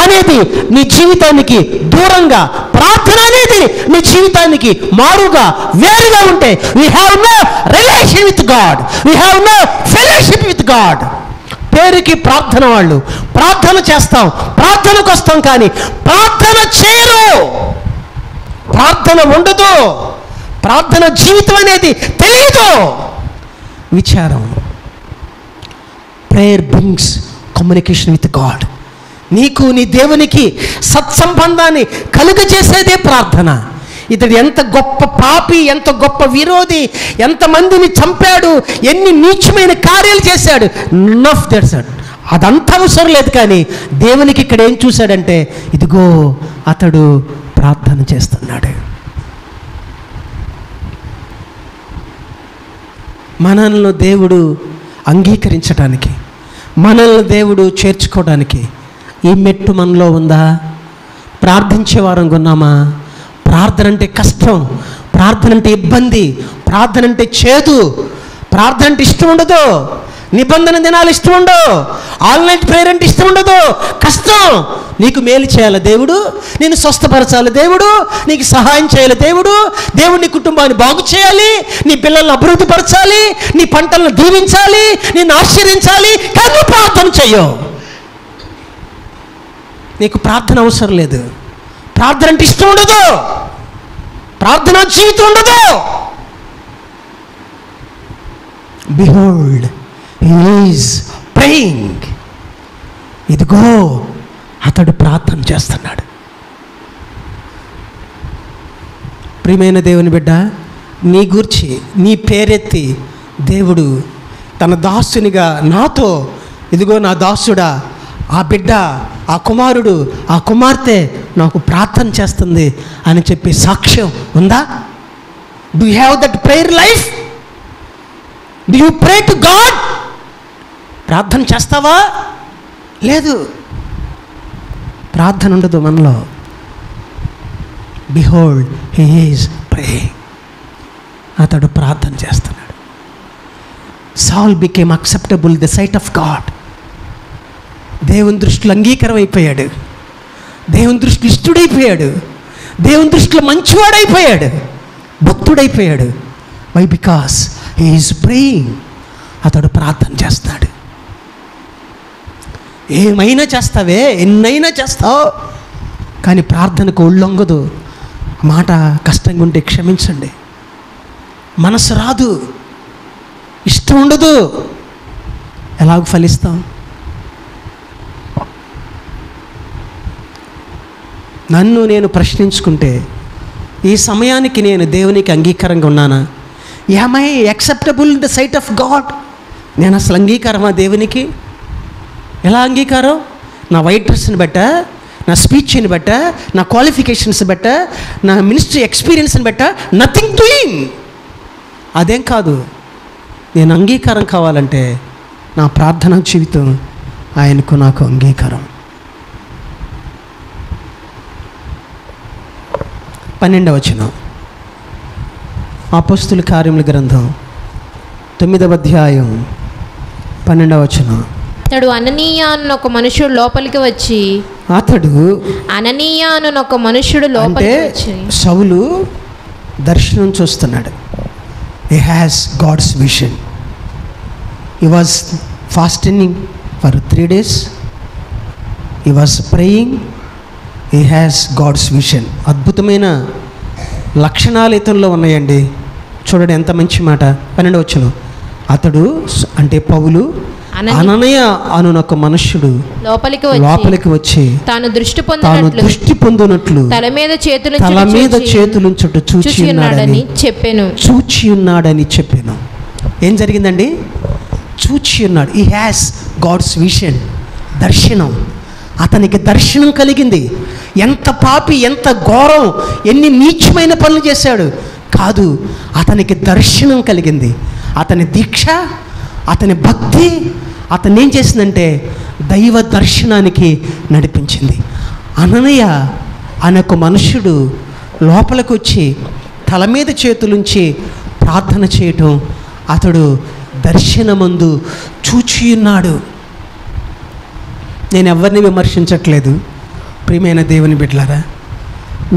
అనేది నీ జీవితానికి దూరంగా, ప్రార్థన అనేది కానీ నీ జీవితానికి మారుగా వేరుగా ఉంటే we have no relation with God, we have no fellowship with God. పేరుకి ప్రార్థన వాళ్ళు ప్రార్థన చేస్తాం, ప్రార్థనకు వస్తాం, కానీ ప్రార్థన చేయరు, ప్రార్థన ఉండదు, ప్రార్థన జీవితం అనేది తెలియదు. విచారం. Prayer brings communication with God. నీకు నీ దేవునికి సత్సంబంధాన్ని కలుగజేసేదే ప్రార్థన. ఇతడు ఎంత గొప్ప పాపి, ఎంత గొప్ప విరోధి, ఎంతమందిని చంపాడు, ఎన్ని నీచమైన కార్యాలు చేశాడు, నన్ ఆఫ్ దట్. అదంతా అవసరం లేదు. కానీ దేవునికి ఇక్కడ ఏం చూశాడంటే, ఇదిగో అతడు ప్రార్థన చేస్తున్నాడు. మనల్ని దేవుడు అంగీకరించడానికి, మనల్ని దేవుడు చేర్చుకోవడానికి ఈ మెట్టు మనలో ఉందా? ప్రార్థించే వారంగా ఉన్నామా? ప్రార్థన అంటే కష్టం, ప్రార్థన అంటే ఇబ్బంది, ప్రార్థన అంటే చేదు, ప్రార్థన అంటే ఇష్టం ఉండదు, నిబంధన దినాలు ఇష్టం ఉండవు, ఆన్లైన్ ప్రేయర్ అంటే ఇష్టం ఉండదు, కష్టం. నీకు మేలు చేయాలి దేవుడు, నేను స్వస్థపరచాలి దేవుడు, నీకు సహాయం చేయాలి దేవుడు, దేవుడు నీ కుటుంబాన్ని బాగు చేయాలి, నీ పిల్లల్ని అభివృద్ధి పరచాలి, నీ పంటలను దీవించాలి, నిన్ను ఆశీర్వించాలి. కానీ ప్రార్థన చెయ్యవు. నీకు ప్రార్థన అవసరం లేదు. ప్రార్థన అంటే ఇష్టం ఉండదు, ప్రార్థనా జీవితం ఉండదు. Behold he is praying. ఇదిగో అతడు ప్రార్థన చేస్తున్నాడు. ప్రియమైన దేవుని బిడ్డ, నీ గూర్చి నీ పేరెత్తి దేవుడు తన దాసునిగా నాతో, ఇదిగో నా దాసుడా, ఆ బిడ్డ, ఆ కుమారుడు, ఆ కుమార్తె నాకు ప్రార్థన చేస్తుంది అని చెప్పి సాక్ష్యం ఉందా? Do you have that prayer life? Do you pray to God? ప్రార్థన చేస్తావా? లేదు, ప్రార్థన ఉండదు మనలో. Behold he is praying. అతడు ప్రార్థన చేస్తున్నాడు. Saul became acceptable the sight of God. దేవుని దృష్టిలో అంగీకారం అయిపోయాడు, దేవుని దృష్టిలో ఇష్టడైపోయాడు, దేవుని దృష్టిలో మంచివాడైపోయాడు, భక్తుడైపోయాడు. Why? Because he is praying. అతడు ప్రార్థన చేస్తాడు. ఏమైనా చేస్తావే, ఎన్నైనా చేస్తావు, కానీ ప్రార్థనకు ఒళ్ళొంగదు. మాట కష్టంగా ఉంటే క్షమించండి. మనసు రాదు, ఇష్టం ఉండదు, ఎలాగ ఫలిస్తాం? నన్ను నేను ప్రశ్నించుకుంటే, ఈ సమయానికి నేను దేవునికి అంగీకారంగా ఉన్నానా? Am I acceptable in the sight of God? నేను అసలు అంగీకారమా దేవునికి? ఎలా అంగీకారం? నా వైట్ డ్రెస్ని బట్ట, నా స్పీచ్ని బట్ట, నా క్వాలిఫికేషన్స్ బట్ట, నా మినిస్ట్రీ ఎక్స్పీరియన్స్ని బట్ట? Nothing doing. అదేం కాదు. నేను అంగీకారం కావాలంటే నా ప్రార్థనా జీవితం ఆయనకు నాకు అంగీకారం. 12వ వచనం, అపోస్తుల కార్యముల గ్రంథం 9వ అధ్యాయం 12వ వచనం. అతడు అననీయ అన్న ఒక మనుషుడు లోపలికి వచ్చి, అతడు అననీయ అన్న ఒక మనుషుడు లోపలికి వచ్చి, సౌలు దర్శనం చూస్తున్నాడు. He has God's vision. He was fasting for 3 days. He was praying. He has God's vision. అద్భుతమైన లక్షణాలు ఇతనిలో ఉన్నాయండి. చూడండి ఎంత మంచి మాట. 12వ వచనం, అతడు అంటే పౌలు అననీయ అనునొక మనుష్యుడు లోపలికి వచ్చి తాను దృష్టి పొందినట్లు తల మీద చేతులుంచుట చూచి ఉన్నాడని చెప్పాను. ఏం జరిగిందండి? చూచి ఉన్నాడు. హి హ్యాస్ గాడ్స్ విజన్, దర్శనం. అతనికి దర్శనం కలిగింది. ఎంత పాపి, ఎంత ఘోరం, ఎన్ని నీచమైన పనులు చేశాడు కాదు, అతనికి దర్శనం కలిగింది. అతని దీక్ష, అతని భక్తి అతన్ని ఏం చేసిందంటే దైవ దర్శనానికి నడిపించింది. అననీయ అనే ఒక మనుష్యుడు లోపలికి వచ్చి తల మీద చేతులుంచి ప్రార్థన చేయటం అతడు దర్శనమందు చూచి ఉన్నాడు. నేను ఎవరిని విమర్శించట్లేదు. ప్రియమైన దేవుని బిడ్డలారా,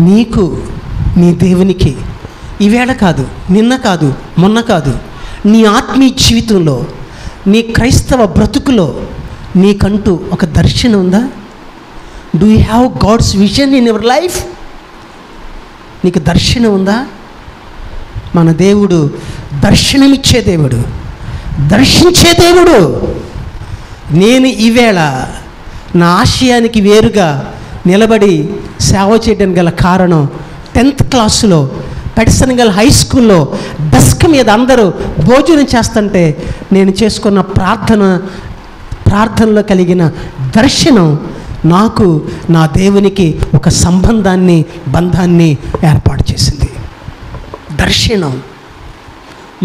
నీకు నీ దేవునికి ఈవేళ కాదు, నిన్న కాదు, మొన్న కాదు, నీ ఆత్మీయ జీవితంలో, నీ క్రైస్తవ బ్రతుకులో నీకంటూ ఒక దర్శనం ఉందా? Do you have God's vision in your life? నీకు దర్శనం ఉందా? మన దేవుడు దర్శనమిచ్చే దేవుడు, దర్శించే దేవుడు. నేను ఈవేళ నా ఆశయానికి వేరుగా నిలబడి సేవ చేయడానికి గల కారణం 10th క్లాసులో పెడసనగల్ హై స్కూల్లో డెస్క్ మీద అందరూ భోజనం చేస్తుంటే నేను చేసుకున్న ప్రార్థనలో కలిగిన దర్శనం నాకు నా దేవునికి ఒక బంధాన్ని ఏర్పాటు చేసింది. దర్శనం.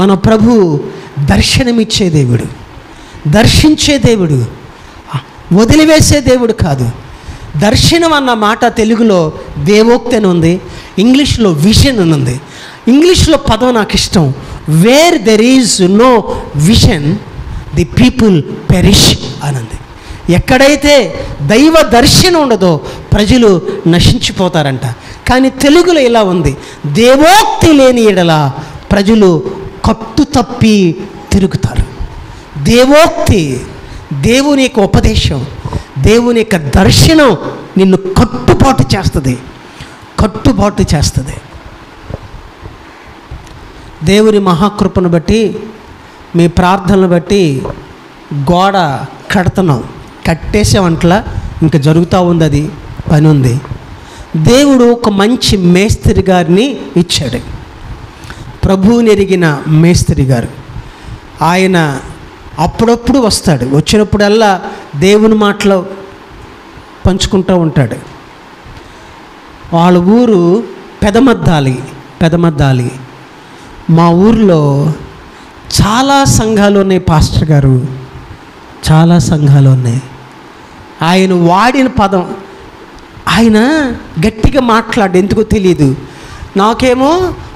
మన ప్రభు దర్శనమిచ్చే దేవుడు, దర్శించే దేవుడు, వదిలివేసే దేవుడు కాదు. దర్శనం అన్న మాట తెలుగులో దేవోక్తి అని ఉంది, ఇంగ్లీష్లో విజన్ అని ఉంది. ఇంగ్లీష్లో పదం నాకు ఇష్టం. Where there is no vision the people perish అని ఉంది. ఎక్కడైతే దైవ దర్శనం ఉండదో ప్రజలు నశించిపోతారంట. కానీ తెలుగులో ఇలా ఉంది, దేవోక్తి లేని ఎడల ప్రజలు కట్టు తప్పి తిరుగుతారు. దేవోక్తి, దేవుని యొక్క ఉపదేశం, దేవుని యొక్క దర్శనం నిన్ను కట్టుబాటు చేస్తుంది. దేవుని మహాకృపను బట్టి, మీ ప్రార్థనలు బట్టి గోడ కట్టేసామంటలా ఇంకా జరుగుతూ ఉంది, అది పని ఉంది. దేవుడు ఒక మంచి మేస్త్రి గారిని ఇచ్చాడు, ప్రభువుని ఎరిగిన మేస్త్రి గారు. ఆయన అప్పుడప్పుడు వస్తాడు, వచ్చినప్పుడల్లా దేవుని మాటలు పంచుకుంటూ ఉంటాడు. వాళ్ళ ఊరు పెదమద్దాలి. మా ఊర్లో చాలా సంఘాలు ఉన్నాయి పాస్టర్ గారు, చాలా సంఘాలు ఉన్నాయి. ఆయన వాడిన పదం, ఆయన గట్టిగా మాట్లాడు, ఎందుకో తెలియదు, నాకేమో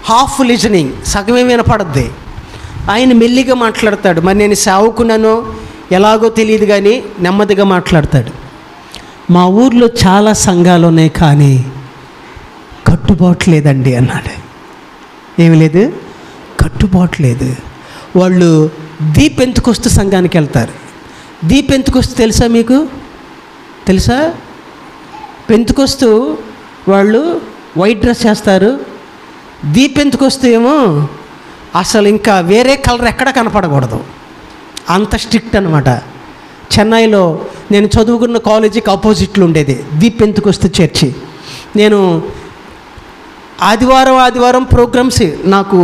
హాఫ్ లిజనింగ్, సగమే వినపడద్ది. ఆయన మెల్లిగా మాట్లాడతాడు. మరి నేను సేవకున్నానో ఎలాగో తెలియదు కానీ నెమ్మదిగా మాట్లాడతాడు. మా ఊర్లో చాలా సంఘాలు ఉన్నాయి కానీ కట్టుబాటు లేదండి అన్నాడు. ఏమి లేదు, కట్టుబాటు లేదు. వాళ్ళు దీపెంతుకొస్తు సంఘానికి వెళ్తారు. దీపెంతుకొస్తు తెలుసా మీకు? తెలుసా? పెంతుకొస్తు వాళ్ళు వైట్ డ్రెస్ చేస్తారు. దీపెంతుకొస్తు ఏమో అసలు ఇంకా వేరే కలర్ ఎక్కడ కనపడకూడదు, అంత స్ట్రిక్ట్ అనమాట. చెన్నైలో నేను చదువుకున్న కాలేజీకి ఆపోజిట్లో ఉండేది దీపెంతుకొస్తు చర్చి. నేను ఆదివారం ప్రోగ్రామ్స్, నాకు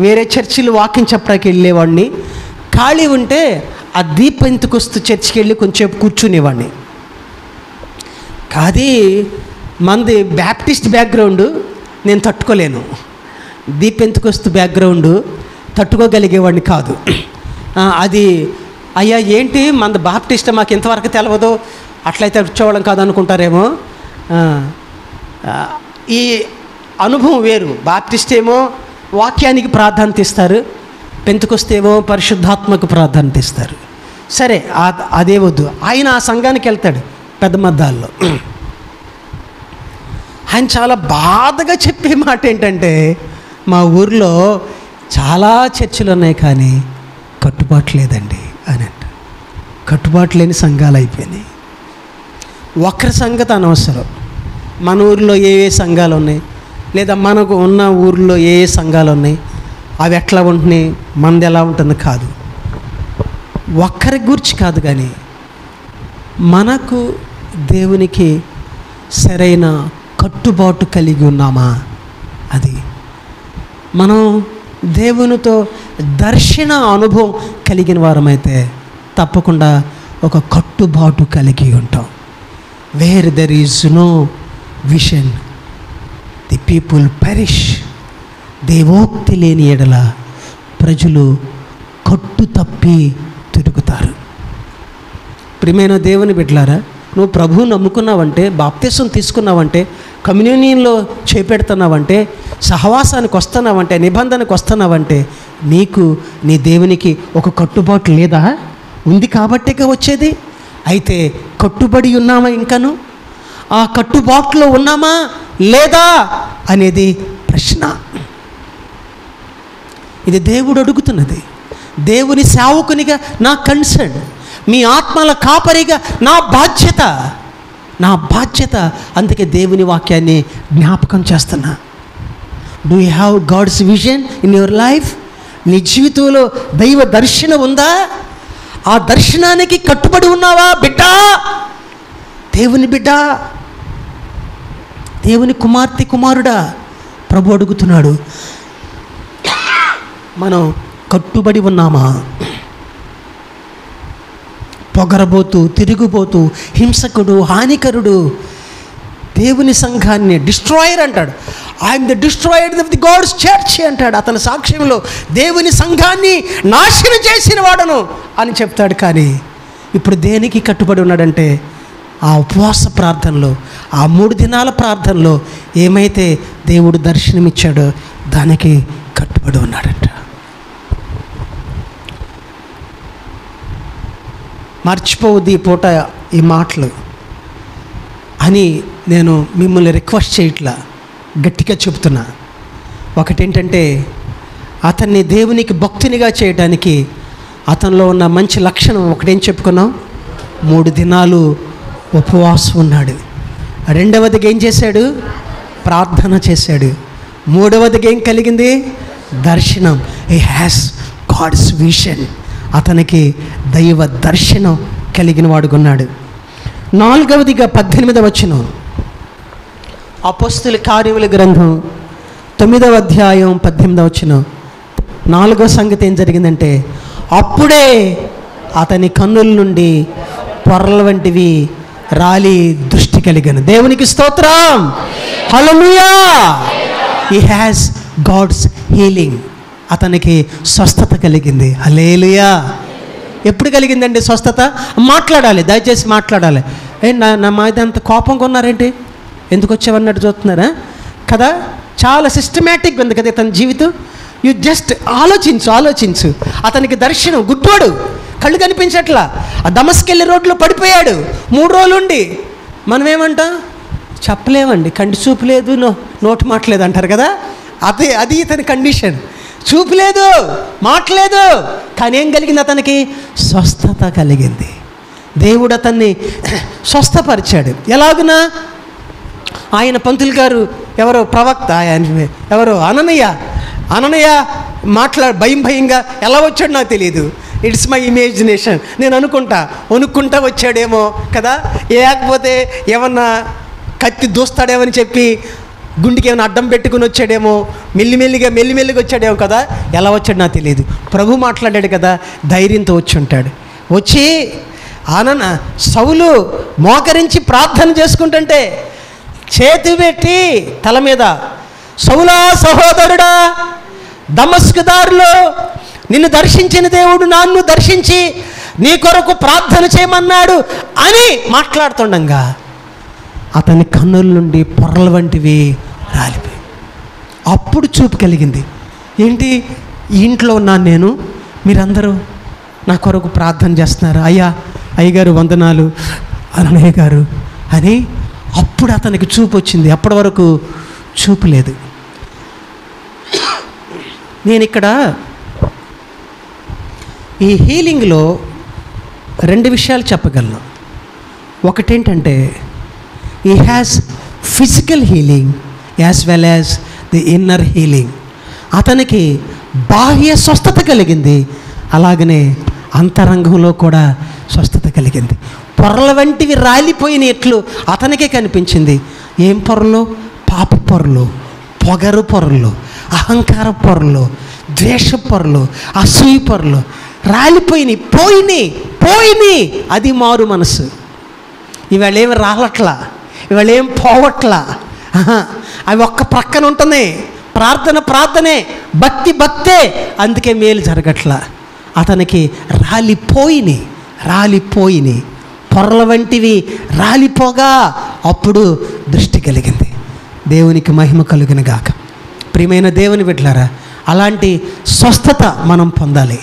వేరే చర్చిలు వాకింగ్ చెప్పడానికి వెళ్ళేవాడిని. ఖాళీ ఉంటే ఆ దీపెంతుకొస్తు చర్చికి వెళ్ళి కొంచెం కూర్చునేవాడిని. కాదు, మంది బ్యాప్టిస్ట్ బ్యాక్గ్రౌండ్ నేను తట్టుకోలేను, దీపెంతుకొస్తు బ్యాక్గ్రౌండ్ తట్టుకోగలిగేవాడిని కాదు. అది అయ్యా ఏంటి మంది బాప్టిస్ట్, మాకు ఇంతవరకు తెలియదు, అట్లయితే వచ్చేవాళ్ళం కాదు అనుకుంటారేమో. ఈ అనుభవం వేరు. బాప్టిస్ట్ ఏమో వాక్యానికి ప్రాధాన్యత ఇస్తారు, పెంతుకొస్తేమో పరిశుద్ధాత్మకు ప్రాధాన్యత ఇస్తారు. సరే, అదే వద్దు. ఆయన ఆ సంఘానికి వెళ్తాడు పెద్దమద్దాల్లో. ఆయన చాలా బాధగా చెప్పే మాట ఏంటంటే, మా ఊర్లో చాలా చర్చిలు ఉన్నాయి కానీ కట్టుబాటు లేదండి అని అంట. కట్టుబాటు లేని సంఘాలు అయిపోయినాయి. ఒకరి సంగతి అనవసరం, మన ఊరిలో ఏ సంఘాలు ఉన్నాయి, లేదా మనకు ఉన్న ఊరిలో ఏ సంఘాలు ఉన్నాయి, అవి ఎట్లా ఉంటున్నాయి, మనది ఎలా ఉంటుంది కాదు, ఒక్కరి గురించి కాదు, కానీ మనకు దేవునికి సరైన కట్టుబాటు కలిగి ఉన్నామా? అది మనం దేవునితో దర్శన అనుభవం కలిగిన వారమైతే తప్పకుండా ఒక కట్టుబాటు కలిగి ఉంటాం. Where there is no vision the people perish. దేవోక్తి లేని ఎడల ప్రజలు కట్టు తప్పి తిరుగుతారు. ప్రియమైన దేవుని బిడ్డలారా, నువ్వు ప్రభువు నమ్ముకున్నావంటే, బాప్తిసం తీసుకున్నావంటే, కమ్యూనియన్లో చేపెడుతున్నావంటే, సహవాసానికి వస్తున్నావంటే, నిబంధనకు వస్తున్నావంటే, నీకు నీ దేవునికి ఒక కట్టుబాటు లేదా? ఉంది కాబట్టేగా వచ్చేది. అయితే కట్టుబడి ఉన్నామా? ఇంకను ఆ కట్టుబాటులో ఉన్నామా లేదా అనేది ప్రశ్న. ఇది దేవుడు అడుగుతున్నది. దేవుని సేవకునిగా నా కన్సర్న్, మీ ఆత్మల కాపరిగా నా బాధ్యత. అందుకే దేవుని వాక్యాన్ని జ్ఞాపకం చేస్తున్నా. Do you have God's vision in your life? నీ జీవితంలో దైవ దర్శనం ఉందా? ఆ దర్శనానికి కట్టుబడి ఉన్నావా బిడ్డా? దేవుని బిడ్డ, దేవుని కుమార్తె, కుమారుడా, ప్రభు అడుగుతున్నాడు, మనం కట్టుబడి ఉన్నామా? పొగరబోతూ, తిరుగుబోతూ, హింసకుడు, హానికరుడు, దేవుని సంఘాన్ని డిస్ట్రాయర్ అంటాడు. I'm the destroyer of the God's church అంటాడు. అతని సాక్ష్యంలో దేవుని సంఘాన్ని నాశనం చేసిన వాడను అని చెప్తాడు. కానీ ఇప్పుడు దేనికి కట్టుబడి ఉన్నాడంటే ఆ ఉపవాస ప్రార్థనలో, ఆ 3 దినాల ప్రార్థనలో ఏమైతే దేవుడు దర్శనమిచ్చాడో దానికి కట్టుబడి ఉన్నాడంట. మర్చిపోవద్దు ఈ పూట ఈ మాటలు అని నేను మిమ్మల్ని రిక్వెస్ట్ చేయట్లా, గట్టిగా చెప్తున్నా. ఒకటేంటంటే అతన్ని దేవునికి భక్తునిగా చేయడానికి అతనిలో ఉన్న మంచి లక్షణం ఒకటేం చెప్పుకున్నాం, 3 దినాలు ఉపవాసం ఉన్నాడు. రెండవదిగా ఏం చేశాడు? ప్రార్థన చేశాడు. మూడవదిగా ఏం కలిగింది? దర్శనం. He has God's vision. అతనికి దైవ దర్శనం కలిగిన వాడుగా ఉన్నాడు. 4వదిగా 18వ వచనం, అపోస్తలుల కార్యముల గ్రంథం 9వ అధ్యాయం 18వ వచనం. 4వ సంగతి ఏం జరిగిందంటే, అప్పుడే అతని కన్నుల నుండి పొరల వంటివి రాలి దృష్టి కలిగాను. దేవునికి స్తోత్రం, hallelujah. He has God's healing. అతనికి స్వస్థత కలిగింది. హల్లెలూయా. ఎప్పుడు కలిగిందండి స్వస్థత? మాట్లాడాలి, దయచేసి మాట్లాడాలి. నా మీద అంత కోపంగా ఉన్నారేంటి, ఎందుకు వచ్చావన్నట్టు చూస్తున్నారా కదా? చాలా సిస్టమేటిక్గా ఉంది కదా తన జీవితం. యు జస్ట్ ఆలోచించు. అతనికి దర్శనం, గుడ్డోడు, కళ్ళు కనిపించట్లా, ఆ దమస్కెళ్ళి రోడ్లో పడిపోయాడు 3 రోజులు ఉండి. మనం ఏమంటాం? చెప్పలేమండి, కంటి చూపు లేదు, నోటి మాట లేదు అంటారు కదా. అది ఇతని కండిషన్. చూపు లేదు, మాట లేదు, కానీ ఏం కలిగింది? అతనికి స్వస్థత కలిగింది. దేవుడు అతన్ని స్వస్థపరిచాడు. ఎలాగునా? ఆయన పంతులు గారు ఎవరో ప్రవక్త, ఎవరో అననయ్య భయంగా ఎలా వచ్చాడు నాకు తెలియదు. It's my imagination. నేను వణుక్కుంటా వచ్చాడేమో కదా, లేకపోతే ఏమన్నా కత్తి దూస్తాడేమని చెప్పి గుండెకి ఏమైనా అడ్డం పెట్టుకుని వచ్చాడేమో, మెల్లిమెల్లిగా వచ్చాడేమో కదా. ఎలా వచ్చాడు నాకు తెలియదు. ప్రభు మాట్లాడాడు కదా, ధైర్యంతో వచ్చి ఉంటాడు. వచ్చి సౌలు మోకరించి ప్రార్థన చేసుకుంటుంటే చేతి పెట్టి తల మీద, సౌలా సహోదరుడా, దమస్కు దారిలో నిన్ను దర్శించిన దేవుడు నన్ను దర్శించి నీ కొరకు ప్రార్థన చేయమన్నాడు అని మాట్లాడుతుండగా అతని కన్నుల నుండి పొరల వంటివి రాలిపోయి అప్పుడు చూపు కలిగింది. ఏంటి, ఇంట్లో ఉన్నాను నేను, మీరందరూ నా కొరకు ప్రార్థన చేస్తున్నారు, అయ్యగారు వందనాలు, అన్నయ్య గారు అని అప్పుడు అతనికి చూపు వచ్చింది. అప్పటి వరకు చూపు లేదు. నేను ఇక్కడ ఈ హీలింగ్లో 2 విషయాలు చెప్పగలను. ఒకటేంటంటే, he has physical healing as well as the inner healing. అతనికి బాహ్య స్వస్థత కలిగింది, అలాగనే అంతరంగంలో కూడా స్వస్థత కలిగింది. పొరల వంటివి రాలిపోయినట్లు అతనికే కనిపించింది. ఏం పొరలు? పాప పొరలు, పొగరు పొరలు, అహంకార పొరలు, ద్వేష పొరలు, అసూయ పొరలు పోయినాయి. అది మారు మనసు. ఇవాళ ఏమి రాలట్లా, ఇవాళ ఏం పోవట్లా, అవి ఒక్క ప్రక్కన ఉంటున్నాయి. ప్రార్థనే, భక్తే, అందుకే మేలు జరగట్లా. అతనికి రాలిపోయినాయి పొరల వంటివి రాలిపోగా అప్పుడు దృష్టి కలిగింది. దేవునికి మహిమ కలుగును గాక. ప్రియమైన దేవుని బిడ్డలారా, అలాంటి స్వస్థత మనం పొందాలి.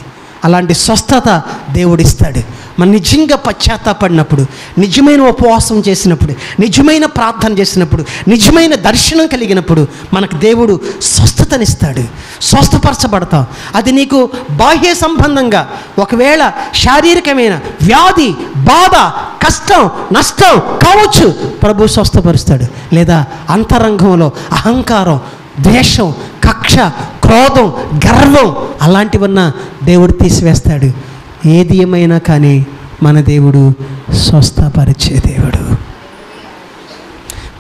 అలాంటి స్వస్థత దేవుడిస్తాడు. మనం నిజంగా పశ్చాత్తాపడినప్పుడు, నిజమైన ఉపవాసం చేసినప్పుడు, నిజమైన ప్రార్థన చేసినప్పుడు, నిజమైన దర్శనం కలిగినప్పుడు మనకు దేవుడు స్వస్థతనిస్తాడు, స్వస్థపరచబడతాం. అది నీకు బాహ్య సంబంధంగా ఒకవేళ శారీరకమైన వ్యాధి, బాధ, కష్టం, నష్టం కావచ్చు, ప్రభు స్వస్థపరుస్తాడు. లేదా అంతరంగంలో అహంకారం, ద్వేషం, కక్ష, క్రోధం, గర్వం అలాంటివన్నా దేవుడు తీసివేస్తాడు. ఏది ఏమైనా కానీ మన దేవుడు స్వస్థపరిచే దేవుడు,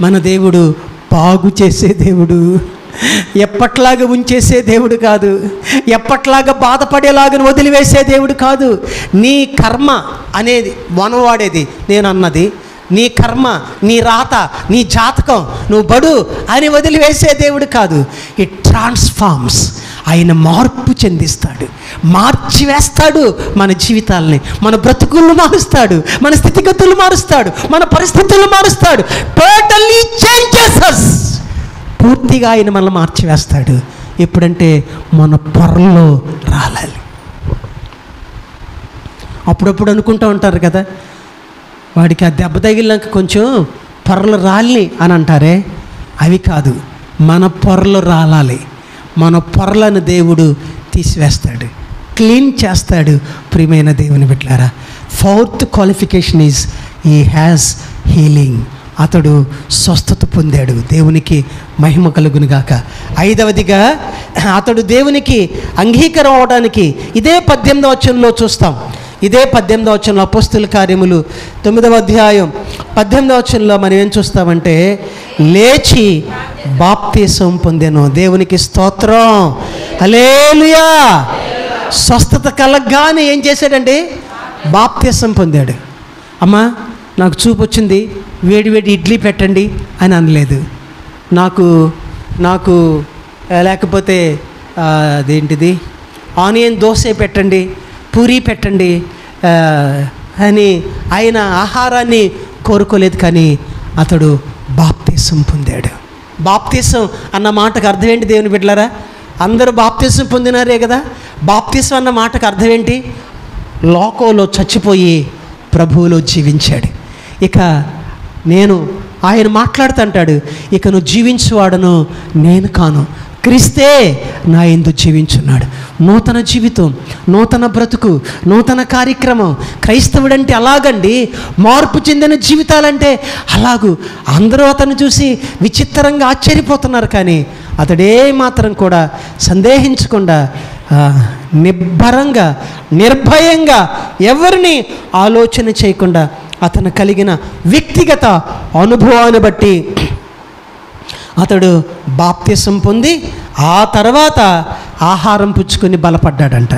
మన దేవుడు బాగు చేసే దేవుడు, ఎప్పట్లాగా ఉంచేసే దేవుడు కాదు, ఎప్పట్లాగా బాధపడేలాగా వదిలివేసే దేవుడు కాదు. నీ కర్మ అనేది వనవాడేది నేను అన్నది, నీ కర్మ, నీ రాత, నీ జాతకం, నువ్వు బడు అని వదిలివేసే దేవుడు కాదు. It transforms. ఆయన మార్పు చెందిస్తాడు, మార్చివేస్తాడు మన జీవితాలని, మన బ్రతుకులను మారుస్తాడు, మన స్థితిగతులు మారుస్తాడు, మన పరిస్థితులు మారుస్తాడు. Totally changes us. పూర్తిగా ఆయన మనల్ని మార్చివేస్తాడు. ఎప్పుడంటే మన పొరలో రాలాలి. అప్పుడప్పుడు అనుకుంటూ ఉంటారు కదా, వాడికి ఆ దెబ్బ తగిలినాక కొంచెం పొరలు రాలి అని అంటారే, అవి కాదు, మన పొరలు రాలాలి. మన పొరలను దేవుడు తీసివేస్తాడు, క్లీన్ చేస్తాడు. ప్రియమైన దేవుని బిడ్డలారా, 4th qualification is he has healing. అతడు స్వస్థత పొందాడు. దేవునికి మహిమ కలుగును గాక. 5వదిగా అతడు దేవునికి అంగీకారం అవడానికి ఇదే 18వ వచనంలో చూస్తాం. ఇదే 18వ వచనంలో అపోస్తుల కార్యములు 9వ అధ్యాయం 18వ వచనంలో మనం ఏం చూస్తామంటే, లేచి బాప్తీసం పొందెను. దేవునికి స్తోత్రం, హల్లెలూయా. స్వస్థత కలగ్గానే ఏం చేశాడండి? బాప్తీసం పొందాడు. అమ్మా నాకు చూపు వచ్చింది, వేడి వేడి ఇడ్లీ పెట్టండి అని అనలేదు. నాకు లేకపోతే అదేంటిది ఆనియన్ దోశ పెట్టండి, పూరీ పెట్టండి అని ఆయన ఆహారాన్ని కోరుకోలేదు. కానీ అతడు బాప్తీసం పొందాడు. బాప్తీసం అన్న మాటకు అర్థం ఏంటి దేవుని బిడ్డలారా? అందరూ బాప్తీసం పొందినారే కదా. బాప్తీసం అన్న మాటకు అర్థం ఏంటి? లోకంలో చచ్చిపోయి ప్రభువులో జీవించాడు. ఇక నేను ఆయన మాట్లాడుతుంటాడు, ఇక నువ్వు జీవించువాడను నేను కాను, క్రీస్తే నా యందు జీవించున్నాడు. నూతన జీవితం, నూతన బ్రతుకు, నూతన కార్యక్రమం. క్రైస్తవుడంటే అలాగండి. మార్పు చెందిన జీవితాలంటే అలాగూ. అందరూ అతను చూసి విచిత్రంగా ఆశ్చర్యపోతున్నారు. కానీ అతడే మాత్రం కూడా సందేహించకుండా నిబ్బరంగా, నిర్భయంగా, ఎవరిని ఆలోచన చేయకుండా అతను కలిగిన వ్యక్తిగత అనుభవాన్ని బట్టి అతడు బాప్తిసం పొంది ఆ తర్వాత ఆహారం పుచ్చుకొని బలపడ్డాడంట.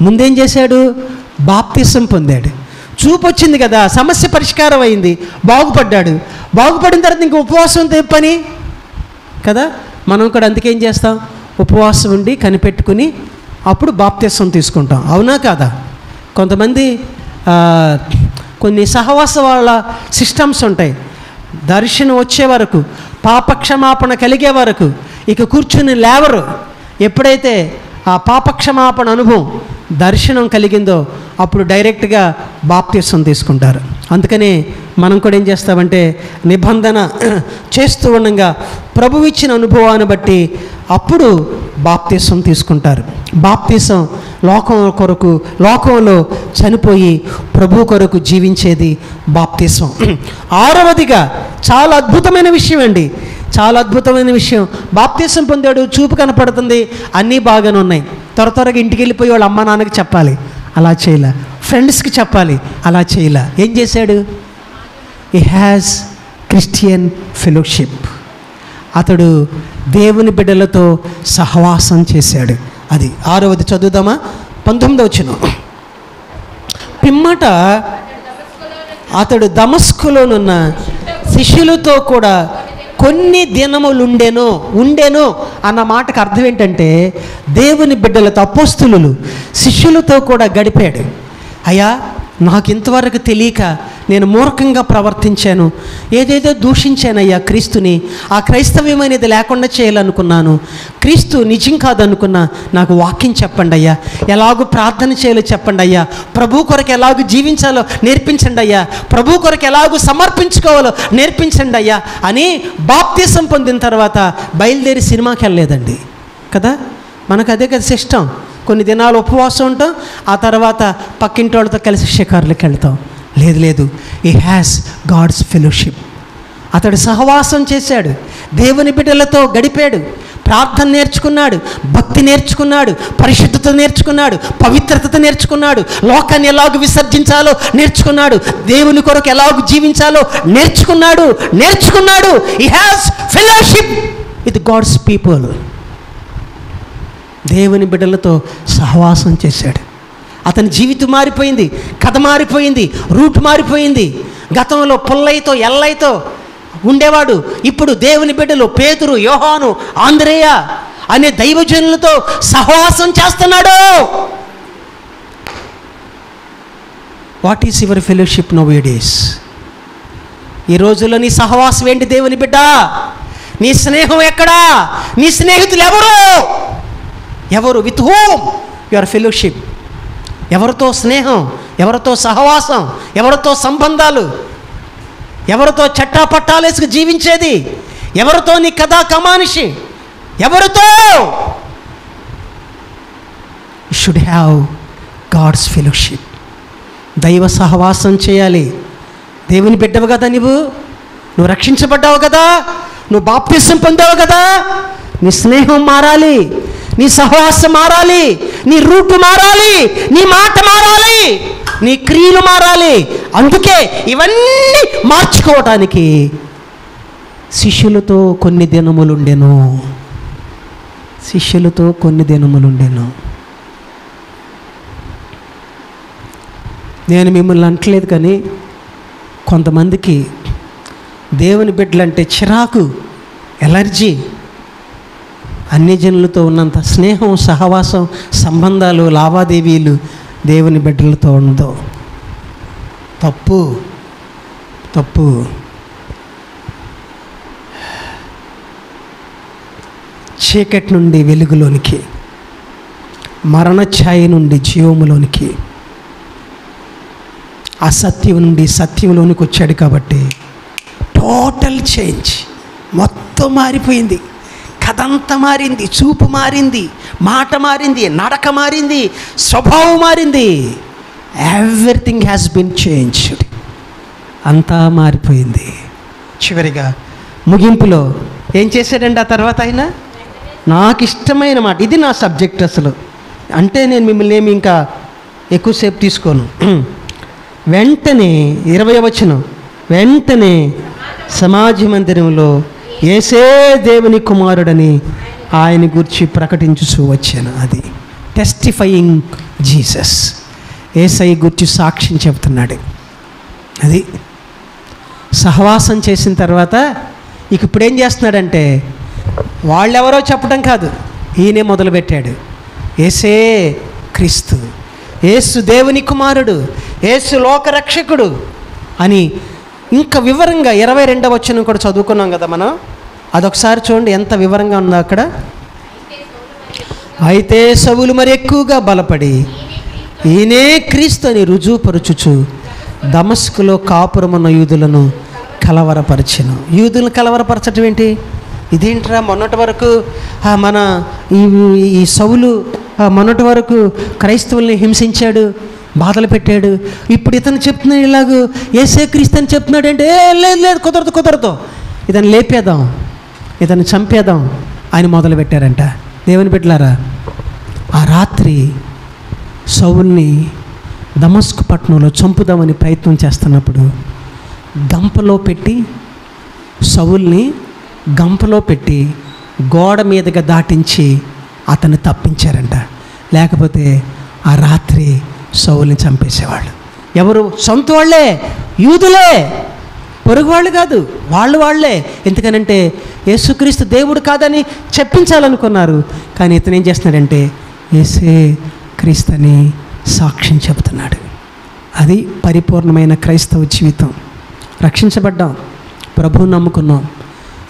ముందేం చేశాడు? బాప్తిసం పొందాడు. చూపు వచ్చింది కదా, సమస్య పరిష్కారం అయింది, బాగుపడ్డాడు. బాగుపడిన తర్వాత ఇంక ఉపవాసం పని కదా. మనం కూడా అందుకే ఏం చేస్తాం? ఉపవాసం ఉండి కనిపెట్టుకుని అప్పుడు బాప్తిసం తీసుకుంటాం. అవునా కాదా? కొంతమంది కొన్ని సహవాస వాళ్ళ సిస్టమ్స్ ఉంటాయి. దర్శనం వచ్చే వరకు, పాపక్షమాపణ కలిగే వరకు ఇక కూర్చుని లేవరు. ఎప్పుడైతే ఆ పాపక్షమాపణ అనుభవం, దర్శనం కలిగిందో అప్పుడు డైరెక్ట్గా బాప్తిసం తీసుకుంటారు. అందుకని మనం కూడా ఏం చేస్తామంటే నిబంధన చేస్తూ ఉండగా ప్రభువు ఇచ్చిన అనుభవాన్ని బట్టి అప్పుడు బాప్తిసం తీసుకుంటారు. బాప్తిసం లోకంలో చనిపోయి ప్రభు కొరకు జీవించేది బాప్తిసం. 6వదిగా చాలా అద్భుతమైన విషయం అండి, చాలా అద్భుతమైన విషయం. బాప్తిసం పొందాడు, చూపు కనపడుతుంది, అన్నీ బాగానే ఉన్నాయి. త్వరగా ఇంటికి వెళ్ళిపోయి వాళ్ళ అమ్మ నాన్నకి చెప్పాలి, అలా చేయలే. ఫ్రెండ్స్కి చెప్పాలి, అలా చేయలే. ఏం చేశాడు? He has Christian fellowship. అతడు దేవుని బిడ్డలతో సహవాసం చేశాడు. అది 6వది. చదువుదామా? 19వ వచనం. పిమ్మట అతడు దమస్కులోనున్న శిష్యులతో కూడా కొన్ని దినములు ఉండెను అన్న మాటకు అర్థం ఏంటంటే దేవుని బిడ్డలతో, అపోస్తులు శిష్యులతో కూడా గడిపాడు. అయ్యా నాకు ఇంతవరకు తెలియక నేను మూర్ఖంగా ప్రవర్తించాను, ఏదేదో దూషించానయ్యా క్రీస్తుని, ఆ క్రైస్తవ్యం అనేది లేకుండా చేయాలనుకున్నాను, క్రీస్తు నిజం కాదనుకున్నా, నాకు వాక్యం చెప్పండి అయ్యా, ఎలాగో ప్రార్థన చేయాలో చెప్పండి అయ్యా, ప్రభు కొరకు ఎలాగో జీవించాలో నేర్పించండి అయ్యా, ప్రభు కొరకు ఎలాగో సమర్పించుకోవాలో నేర్పించండి అయ్యా అని బాప్తిసం పొందిన తర్వాత బయలుదేరి సినిమాకి వెళ్ళలేదండి కదా. మనకు అదే కదా సిస్టం. కొన్ని దినాలు ఉపవాసం ఉంటాం, ఆ తర్వాత పక్కింటి వాళ్ళతో కలిసి షికారులకు వెళ్తాం. లేదు, హీ హ్యాస్ గాడ్స్ ఫెలోషిప్. అతడు సహవాసం చేశాడు, దేవుని బిడ్డలతో గడిపాడు, ప్రార్థన నేర్చుకున్నాడు, భక్తి నేర్చుకున్నాడు, పరిశుద్ధత నేర్చుకున్నాడు, పవిత్రత నేర్చుకున్నాడు, లోకాన్ని ఎలాగ విసర్జించాలో నేర్చుకున్నాడు, దేవుని కొరకు ఎలాగ జీవించాలో నేర్చుకున్నాడు. He has fellowship with God's people. దేవుని బిడ్డలతో సహవాసం చేశాడు. అతని జీవితం మారిపోయింది, కథ మారిపోయింది, రూట్ మారిపోయింది. గతంలో పుల్లైతో ఎల్లైతో ఉండేవాడు, ఇప్పుడు దేవుని బిడ్డలు పేతురు, యోహాను, ఆంద్రేయ అనే దైవజనులతో సహవాసం చేస్తున్నాడు. What is your fellowship now days? ఈ రోజుల్లో నీ సహవాసం ఏంటి దేవుని బిడ్డ? నీ స్నేహం ఎక్కడా? నీ స్నేహితులు ఎవరు? With whom your fellowship? ఎవరితో స్నేహం, ఎవరితో సహవాసం, ఎవరితో సంబంధాలు, ఎవరితో చట్టాపట్టాలేసుకు జీవించేది, ఎవరితో నీ కథా కమానిషి, ఎవరితో? You should have God's fellowship. దైవ సహవాసం చేయాలి. దేవుని బిడ్డవు కదా నువ్వు రక్షించబడ్డావు కదా, నువ్వు బాప్తిసం పొందావు కదా. నీ స్నేహం మారాలి, నీ సహవాసం మారాలి, నీ రూటు మారాలి, నీ మాట మారాలి, నీ క్రియలు మారాలి. అందుకే ఇవన్నీ మార్చుకోవటానికి శిష్యులతో కొన్ని దినములుండెను. నేను మిమ్మల్ని అంటలేదు, కానీ కొంతమందికి దేవుని బిడ్డలంటే చిరాకు, ఎలర్జీ. అన్ని జనులతో ఉన్నంత స్నేహం, సహవాసం, సంబంధాలు, లావాదేవీలు దేవుని బిడ్డలతో ఉండదు. తప్పు. చీకటి నుండి వెలుగులోనికి, మరణఛాయ నుండి జీవములోనికి, అసత్యం నుండి సత్యంలోనికి వచ్చాడు. కాబట్టి టోటల్ చేంజ్, మొత్తం మారిపోయింది. కథంతా మారింది, చూపు మారింది, మాట మారింది, నడక మారింది, స్వభావం మారింది. Everything has been changed. అంతా మారిపోయింది. చివరిగా ముగింపులో ఏం చేశాడండి ఆ తర్వాత ఆయన? నాకు ఇష్టమైన మాట, ఇది నా సబ్జెక్ట్ అసలు. అంటే నేను మిమ్మల్ని ఏమి ఇంకా ఎక్కువసేపు తీసుకోను. వెంటనే 20వ వచనం, వెంటనే సమాజ మందిరంలో యేసే దేవుని కుమారుడని ఆయన గురించి ప్రకటించుచూ వచ్చాను. అది టెస్టిఫయింగ్ జీసస్. యేసయ్య గురించి సాక్ష్యం చెబుతున్నాడు. అది సహవాసం చేసిన తర్వాత ఇక ఇప్పుడు ఏం చేస్తున్నాడంటే, వాళ్ళెవరో చెప్పడం కాదు, ఈయనే మొదలుపెట్టాడు. యేసే క్రీస్తు, యేసు దేవుని కుమారుడు, యేసు లోకరక్షకుడు అని ఇంకా వివరంగా 22వ వచనం కూడా చదువుకున్నాం కదా మనం. అదొకసారి చూడండి ఎంత వివరంగా ఉందో అక్కడ. అయితే సౌలు మరి ఎక్కువగా బలపడి ఈయనే క్రీస్తు అని రుజువుపరచుచు దమస్కులో కాపురమున్న యూదులను కలవరపరచెను. యూదులను కలవరపరచడం ఏంటి? ఇదేంట్రా, మొన్నటి వరకు మన ఈ సౌలు మొన్నటి వరకు క్రైస్తవుల్ని హింసించాడు, బాధలు పెట్టాడు, ఇప్పుడు ఇతను చెప్తున్నాడు ఇలాగూ యేసే క్రీస్తు అని చెప్తున్నాడు అంటే, లేదు కుదరదు, ఇతను లేపేద్దాం, ఇతను చంపేద్దాం అని మొదలుపెట్టారంట. దేవుని బిడ్డలారా, ఆ రాత్రి సౌలుని దమస్కు పట్టణంలో చంపుదామని ప్రయత్నం చేస్తున్నప్పుడు సౌలుని గంపలో పెట్టి గోడ మీదుగా దాటించి అతన్ని తప్పించారంట. లేకపోతే ఆ రాత్రి సౌలుని చంపేసేవాళ్ళు. ఎవరు? సొంత వాళ్ళే, యూదులే, పొరుగు వాళ్ళు కాదు, వాళ్ళే. ఎందుకనంటే యేసుక్రీస్తు దేవుడు కాదని చెప్పించాలనుకున్నారు. కానీ ఇతను ఏం చేస్తున్నాడంటే యేసే క్రీస్తు అని సాక్ష్యం చెబుతున్నాడు. అది పరిపూర్ణమైన క్రైస్తవ జీవితం. రక్షించబడ్డాం, ప్రభువుని నమ్ముకున్నాం,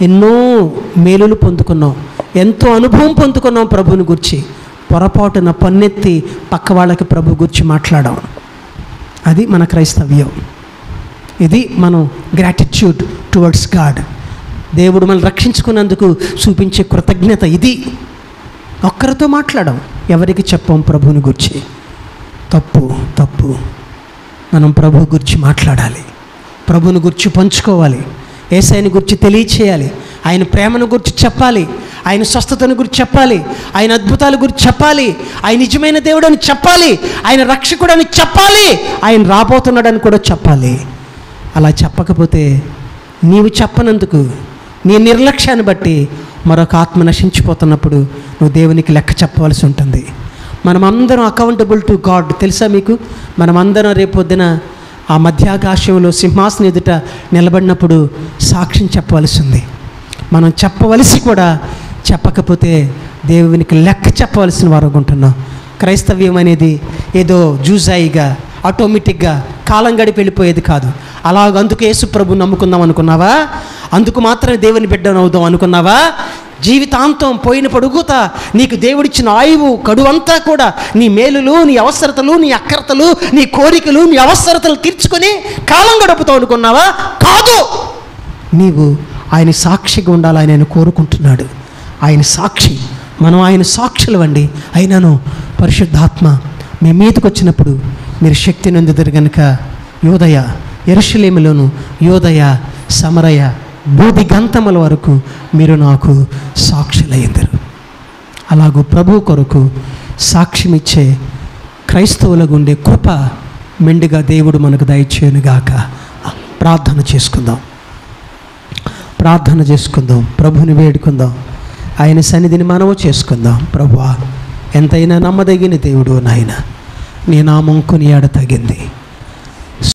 ఎన్నో మేలులు పొందుకున్నాం, ఎంతో అనుభవం పొందుకున్నాం ప్రభువుని గురించి. పొరపాటున పన్నెత్తి పక్క వాళ్ళకి ప్రభు గురించి మాట్లాడాం. అది మన క్రైస్తవ్యం. ఇది మనం గ్రాటిట్యూడ్ టువర్డ్స్ గాడ్. దేవుడు మనల్ని రక్షించుకున్నందుకు చూపించే కృతజ్ఞత ఇది. ఒక్కరితో మాట్లాడాం, ఎవరికి చెప్పాం ప్రభువుని గురించి. తప్పు. మనం ప్రభు గురించి మాట్లాడాలి, ప్రభువుని గురించి పంచుకోవాలి, యేసయ్యని గురించి తెలియచేయాలి, ఆయన ప్రేమను గురించి చెప్పాలి, ఆయన స్వస్థతను గురించి చెప్పాలి, ఆయన అద్భుతాల గురించి చెప్పాలి, ఆయన నిజమైన దేవుడు అని చెప్పాలి, ఆయన రక్షకుడు అని చెప్పాలి, ఆయన రాబోతున్నాడని కూడా చెప్పాలి. అలా చెప్పకపోతే నీవు చెప్పనందుకు నీ నిర్లక్ష్యాన్ని బట్టి మరొక ఆత్మ నశించిపోతున్నప్పుడు నువ్వు దేవునికి లెక్క చెప్పవలసి ఉంటుంది. మనమందరం అకౌంటబుల్ టు గాడ్. తెలుసా మీకు? మనమందరం రేపొద్దున ఆ మధ్యాకాశంలో సింహాసనం ఎదుట నిలబడినప్పుడు సాక్ష్యం చెప్పవలసి ఉంది. మనం చెప్పవలసి కూడా చెప్పకపోతే దేవునికి లెక్క చెప్పవలసిన వారు ఉంటున్నాం. క్రైస్తవ్యం అనేది ఏదో జూజాయిగా ఆటోమేటిక్గా కాలం గడిపి వెళ్ళిపోయేది కాదు. అందుకు యేసు ప్రభు నమ్ముకుందాం అనుకున్నావా? అందుకు మాత్రమే దేవుని బిడ్డను అవుదాం అనుకున్నావా? జీవితాంతం పోయిన పడుగుత నీకు దేవుడిచ్చిన ఆయువు గడువంతా కూడా నీ మేలులు, నీ అవసరతలు, నీ అక్రతలు, నీ కోరికలు, నీ అవసరతలు తీర్చుకొని కాలం గడుపుతావు అనుకున్నావా? కాదు. నీవు ఆయన సాక్షిగా ఉండాలని ఆయన కోరుకుంటున్నాడు. ఆయన సాక్షి, మనం ఆయన సాక్షులు అండి. అయినను పరిశుద్ధాత్మ మీ మీదకి వచ్చినప్పుడు మీరు శక్తి నొందుదురు గనుక యోదయ, యెరూషలేములోను, యోదయ, సమరయ, బూది గంతముల వరకు మీరు నాకు సాక్షులయ్యిందరు. అలాగూ ప్రభు కొరకు సాక్ష్యమిచ్చే క్రైస్తవులకు ఉండే కృప మెండుగా దేవుడు మనకు దయచేయునుగాక. ప్రార్థన చేసుకుందాం, ప్రభుని వేడుకుందాం, ఆయన సన్నిధిని మనము చేసుకుందాం. ప్రభువా, ఎంతైనా నమ్మదగిన దేవుడు నాయన, నీ నామం కొనియాడ తగింది.